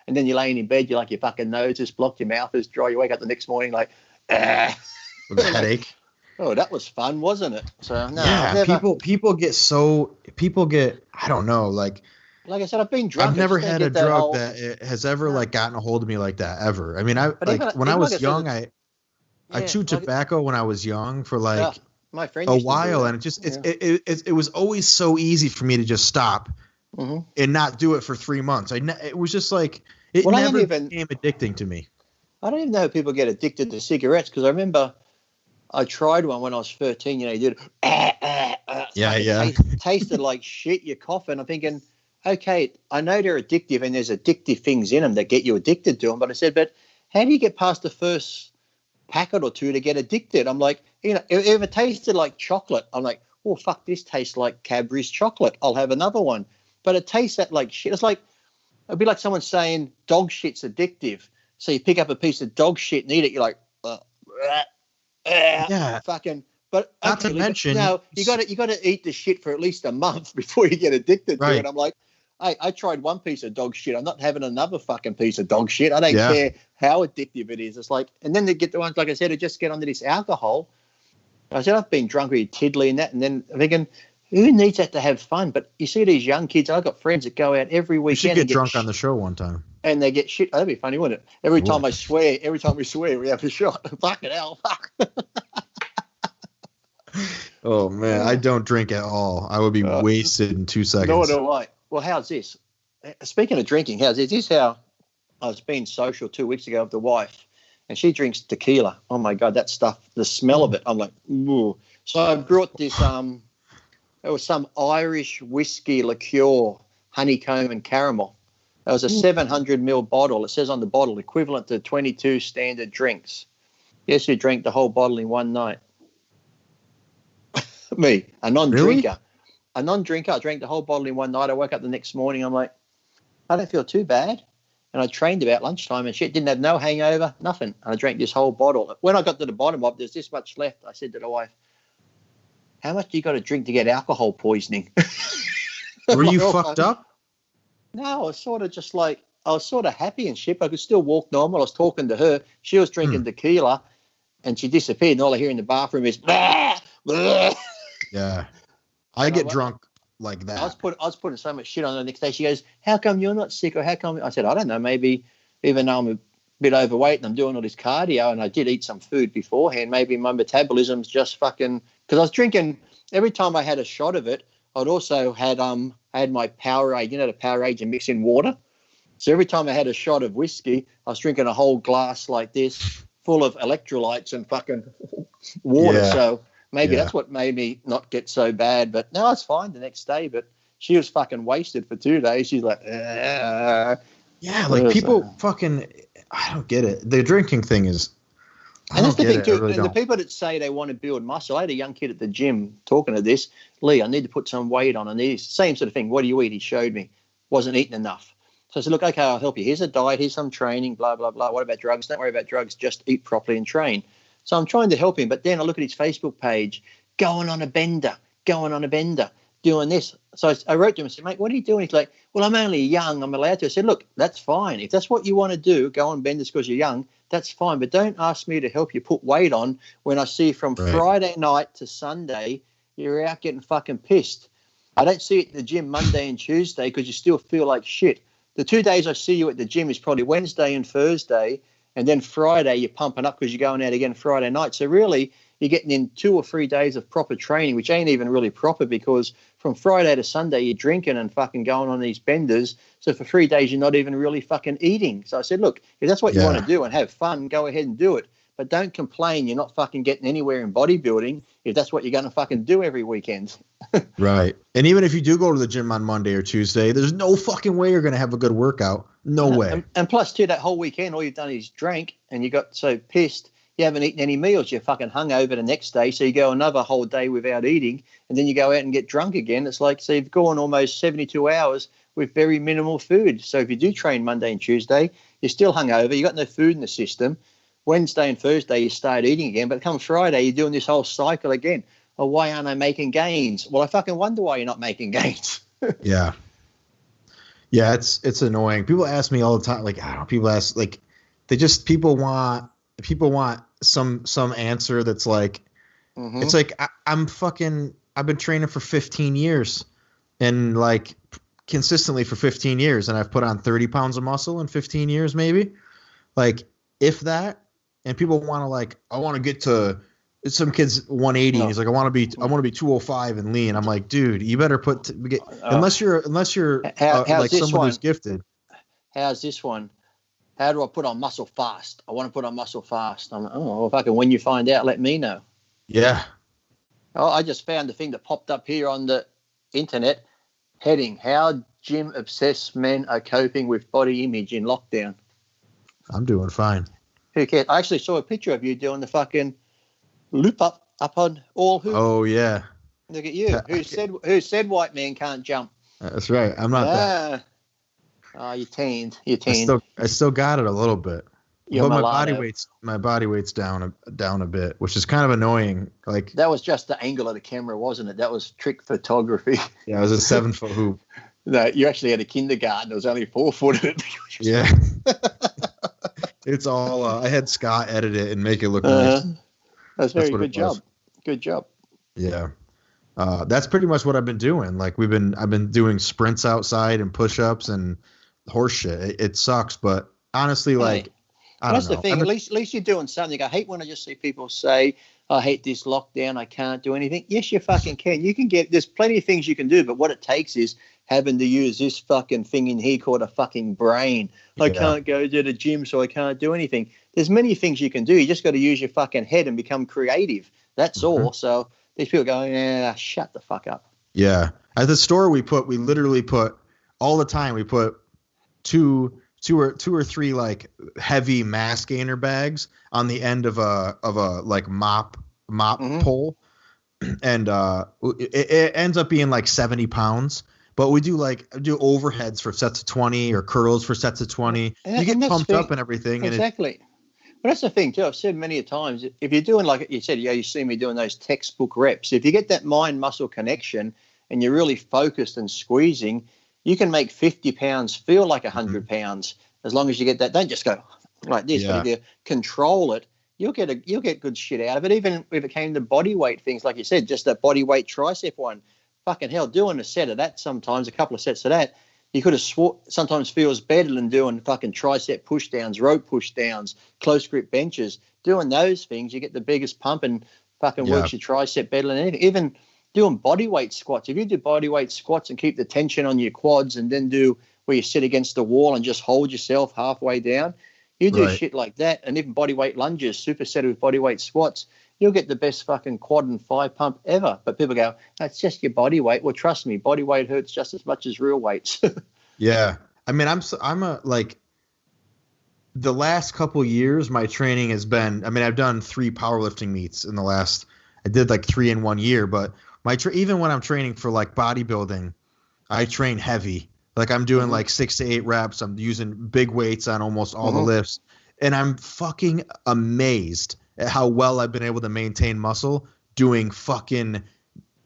And then you're laying in bed, you're like, your fucking nose is blocked, your mouth is dry. You wake up the next morning like, with a headache. Oh, that was fun, wasn't it? So no, yeah, people get I don't know, like I said, I've been drunk. I've never had a drug that has ever like gotten a hold of me like that ever. I mean, when I was young, I chewed tobacco when I was young for like my friend a while, and it was always so easy for me to just stop and not do it for 3 months. It was just like it never became addicting to me. I don't even know how people get addicted to cigarettes because I remember I tried one when I was 13. You did tasted like shit. You're coughing. I'm thinking, okay, I know they're addictive and there's addictive things in them that get you addicted to them. But I said, but how do you get past the first packet or two to get addicted? I'm like, if it tasted like chocolate, I'm like, oh, fuck, this tastes like Cadbury's chocolate. I'll have another one. But it tastes that like shit. It'd be like someone saying dog shit's addictive. So you pick up a piece of dog shit and eat it. You're like, fucking. But not to mention, no, you got to eat the shit for at least a month before you get addicted to it. I'm like, I tried one piece of dog shit. I'm not having another fucking piece of dog shit. I don't care how addictive it is. It's like, and then they get the ones, like I said, who just get onto this alcohol. I said, I've been drunk with tiddly and that. And then I'm thinking, who needs that to have fun? But you see these young kids, I've got friends that go out every weekend. You should get drunk on the show one time. And they get shit. That'd be funny, wouldn't it? Every time we swear, we have a shot. Fucking hell. Fuck. Oh, man. I don't drink at all. I would be wasted in 2 seconds. Nor do I. Well, how's this? Speaking of drinking, how's this? This is how I was being social 2 weeks ago with the wife, and she drinks tequila. Oh, my God, that stuff, the smell of it. I'm like, ooh. So I brought this, it was some Irish whiskey liqueur, honeycomb and caramel. It was a 700 ml bottle. It says on the bottle, equivalent to 22 standard drinks. Yes, you drank the whole bottle in one night. Me, a non-drinker. Really? A non-drinker. I drank the whole bottle in one night. I woke up the next morning. I'm like, I don't feel too bad. And I trained about lunchtime and shit. Didn't have no hangover, nothing. And I drank this whole bottle. When I got to the bottom of it, there's this much left. I said to the wife, how much do you got to drink to get alcohol poisoning? Were you fucked up? No, I was sort of just like, I was sort of happy and shit. I could still walk normal. I was talking to her. She was drinking tequila, and she disappeared. And all I hear in the bathroom is blah, blah. Yeah, I get drunk like that. I was putting so much shit on her the next day. She goes, "How come you're not sick?" Or how come? I said, "I don't know. Maybe even though I'm a bit overweight and I'm doing all this cardio and I did eat some food beforehand, maybe my metabolism's just fucking." Because I was drinking every time I had a shot of it. I'd also had my Powerade, the Powerade you mix in water. So every time I had a shot of whiskey, I was drinking a whole glass like this full of electrolytes and fucking water. Yeah. So maybe that's what made me not get so bad. But no, I was fine the next day. But she was fucking wasted for 2 days. She's like, yeah, like people fucking, I don't get it. The drinking thing is, and that's the thing too. Really and the people that say they want to build muscle, I had a young kid at the gym talking to this. Lee, I need to put some weight on. I need same sort of thing. What do you eat? He showed me. Wasn't eating enough. So I said, look, okay, I'll help you. Here's a diet. Here's some training, blah, blah, blah. What about drugs? Don't worry about drugs. Just eat properly and train. So I'm trying to help him. But then I look at his Facebook page, going on a bender, doing this. So I wrote to him and said, mate, what are you doing? He's like, well, I'm only young. I'm allowed to. I said, look, that's fine. If that's what you want to do, go on benders because you're young, that's fine. But don't ask me to help you put weight on when I see from Friday night to Sunday, you're out getting fucking pissed. I don't see it at the gym Monday and Tuesday because you still feel like shit. The 2 days I see you at the gym is probably Wednesday and Thursday, and then Friday you're pumping up because you're going out again Friday night. So really, you're getting in 2 or 3 days of proper training, which ain't even really proper because from Friday to Sunday you're drinking and fucking going on these benders. So for 3 days you're not even really fucking eating. So I said, look, if that's what you want to do and have fun, go ahead and do it. But don't complain you're not fucking getting anywhere in bodybuilding if that's what you're going to fucking do every weekend. Right. And even if you do go to the gym on Monday or Tuesday, there's no fucking way you're going to have a good workout. No way. And plus, too, that whole weekend, all you've done is drank and you got so pissed you haven't eaten any meals. You're fucking hungover the next day. So you go another whole day without eating and then you go out and get drunk again. It's like, so you've gone almost 72 hours with very minimal food. So if you do train Monday and Tuesday, you're still hungover. You got no food in the system. Wednesday and Thursday, you start eating again. But come Friday, you're doing this whole cycle again. Oh, why aren't I making gains? Well, I fucking wonder why you're not making gains. Yeah. Yeah, it's annoying. People ask me all the time, like, I don't know, people ask, like, people want some answer that's like, it's like, I've been training for 15 years and like consistently for 15 years. And I've put on 30 pounds of muscle in 15 years, maybe like if that, and people want to like, I want to get to some kids 180. No. And he's like, I want to be 205 and lean. I'm like, dude, you better unless you're like someone who's gifted. How's this one? How do I put on muscle fast? I want to put on muscle fast. I'm like, oh, well, fucking when you find out, let me know. Yeah. Oh, I just found the thing that popped up here on the internet. Heading, how gym obsessed men are coping with body image in lockdown. I'm doing fine. Who cares? I actually saw a picture of you doing the fucking loop up on all who. Oh, yeah. Look at you. Who said white man can't jump? That's right. I'm not that. Oh, you're tanned. I still got it a little bit. But my body weight's down a bit, which is kind of annoying. Like that was just the angle of the camera, wasn't it? That was trick photography. Yeah, it was a 7-foot hoop. No, you actually had a kindergarten. It was only 4 foot in it. Yeah. It's all. I had Scott edit it and make it look nice. That's very good job. Good job. Yeah. That's pretty much what I've been doing. Like I've been doing sprints outside and push-ups and horse shit. It sucks, but honestly, like, I don't know. That's the thing. At least you're doing something. I hate when I just see people say, I hate this lockdown. I can't do anything. Yes, you fucking can. You can there's plenty of things you can do, but what it takes is having to use this fucking thing in here called a fucking brain. I can't go to the gym, so I can't do anything. There's many things you can do. You just got to use your fucking head and become creative. That's all. So these people go, shut the fuck up. Yeah. At the store, we literally put all the time. We put two or three like heavy mass gainer bags on the end of a like mop pole, and it ends up being like 70 pounds. But we do overheads for sets of 20 or curls for sets of 20. You get pumped up and everything. Exactly. But that's the thing too. I've said many a times, if you're doing like you said, you see me doing those textbook reps. If you get that mind muscle connection and you're really focused and squeezing, You can make 50 pounds feel like 100 pounds as long as you get that. Don't just go like this, but if you control it, you'll get good shit out of it. Even if it came to body weight things, like you said, just that body weight tricep one, fucking hell, doing a set of that sometimes, a couple of sets of that, you could have sometimes feels better than doing fucking tricep push downs, rope push downs, close grip benches. Doing those things, you get the biggest pump and fucking works your tricep better than anything. Even doing body weight squats. If you do body weight squats and keep the tension on your quads and then do where you sit against the wall and just hold yourself halfway down, you do shit like that, and even body weight lunges, superset with body weight squats, you'll get the best fucking quad and thigh pump ever. But people go, that's just your body weight. Well, trust me, body weight hurts just as much as real weights. Yeah. I mean, the last couple years, my training has been, I mean, I've done 3 powerlifting meets in the last, I did like 3 in 1 year, but even when I'm training for like bodybuilding, I train heavy. Like I'm doing like 6 to 8 reps. I'm using big weights on almost all the lifts. And I'm fucking amazed at how well I've been able to maintain muscle doing fucking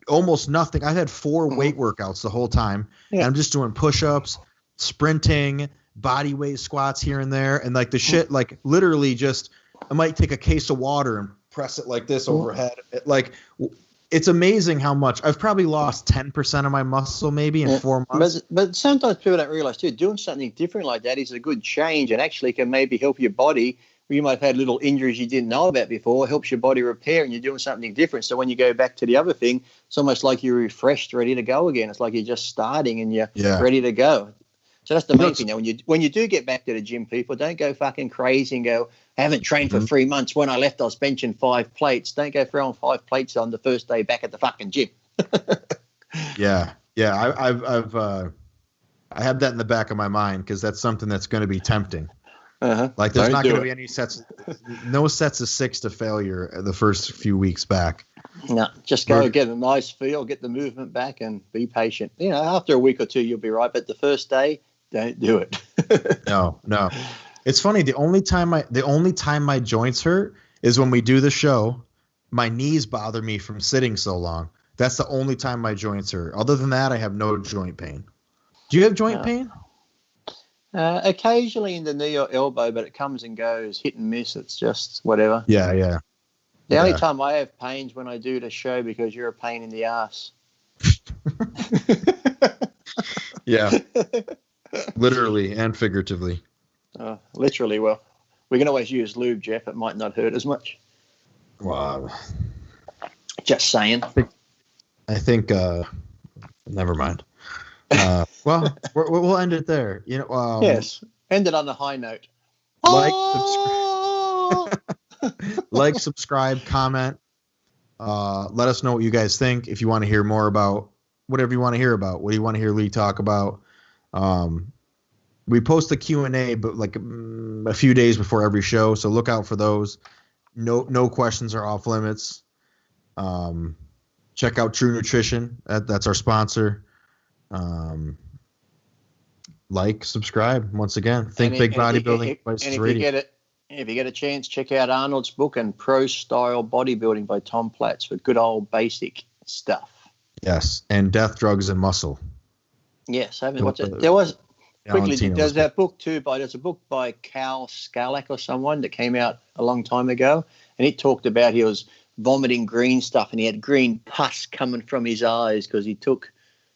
almost nothing. I've had 4 weight workouts the whole time. Yeah. And I'm just doing push-ups, sprinting, body weight squats here and there. And like the shit, like literally just, I might take a case of water and press it like this overhead. It's amazing how much I've probably lost 10% of my muscle maybe in 4 months. But sometimes people don't realize too, doing something different like that is a good change and actually can maybe help your body. You might have had little injuries you didn't know about before. It helps your body repair and you're doing something different. So when you go back to the other thing, it's almost like you're refreshed, ready to go again. It's like you're just starting and you're ready to go. So that's the main thing. Now, when you do get back to the gym, people, don't go fucking crazy and go, I haven't trained for 3 months. When I left, I was benching 5 plates. Don't go throwing 5 plates on the first day back at the fucking gym. Yeah. I have that in the back of my mind because that's something that's going to be tempting. Like there's not going to be any no sets of 6 to failure the first few weeks back. No, just go get a nice feel, get the movement back, and be patient. You know, after a week or 2, you'll be right. But the first day, don't do it. No. It's funny. The only time my joints hurt is when we do the show. My knees bother me from sitting so long. That's the only time my joints hurt. Other than that, I have no joint pain. Do you have joint pain? Occasionally in the knee or elbow, but it comes and goes, hit and miss. It's just whatever. Yeah. The only time I have pains when I do the show because you're a pain in the ass. Yeah. Literally and figuratively. Literally. Well, we can always use lube, Geoff. It might not hurt as much. Wow. Just saying. I think never mind. Well, we'll end it there. You know. Yes. End it on a high note. Like, subscribe, comment. Let us know what you guys think. If you want to hear more about whatever you want to hear about, what do you want to hear Lee talk about? We post the Q&A, but like a few days before every show, so look out for those. No questions are off limits. Check out True Nutrition. That's our sponsor. Like, subscribe once again. Think Big Bodybuilding. If you get a chance, check out Arnold's book and Pro Style Bodybuilding by Tom Platz for good old basic stuff. Yes, and Death, Drugs, and Muscle. Yes, I haven't watched it. There's that book too. There's a book by Cal Skalak or someone that came out a long time ago, and it talked about he was vomiting green stuff and he had green pus coming from his eyes because he took.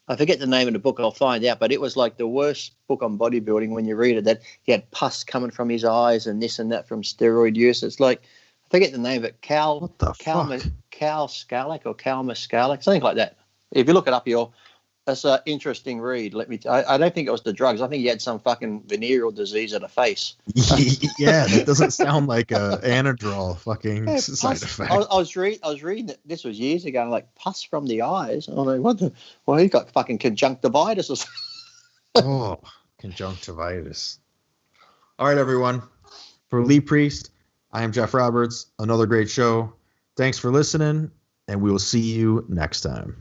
I forget the name of the book. I'll find out. But it was like the worst book on bodybuilding when you read it, that he had pus coming from his eyes and this and that from steroid use. It's like, I forget the name of it. Cal Skalak or Cal Maskalak, something like that. If you look it up, that's an interesting read. I don't think it was the drugs. I think he had some fucking venereal disease of the face. Yeah, that doesn't sound like a Anadrol fucking side effect. I was reading it. This was years ago. I'm like, pus from the eyes. I'm like, what the? Well, he got fucking conjunctivitis or something. Oh, conjunctivitis. All right, everyone. For Lee Priest, I am Geoff Roberts. Another great show. Thanks for listening, and we will see you next time.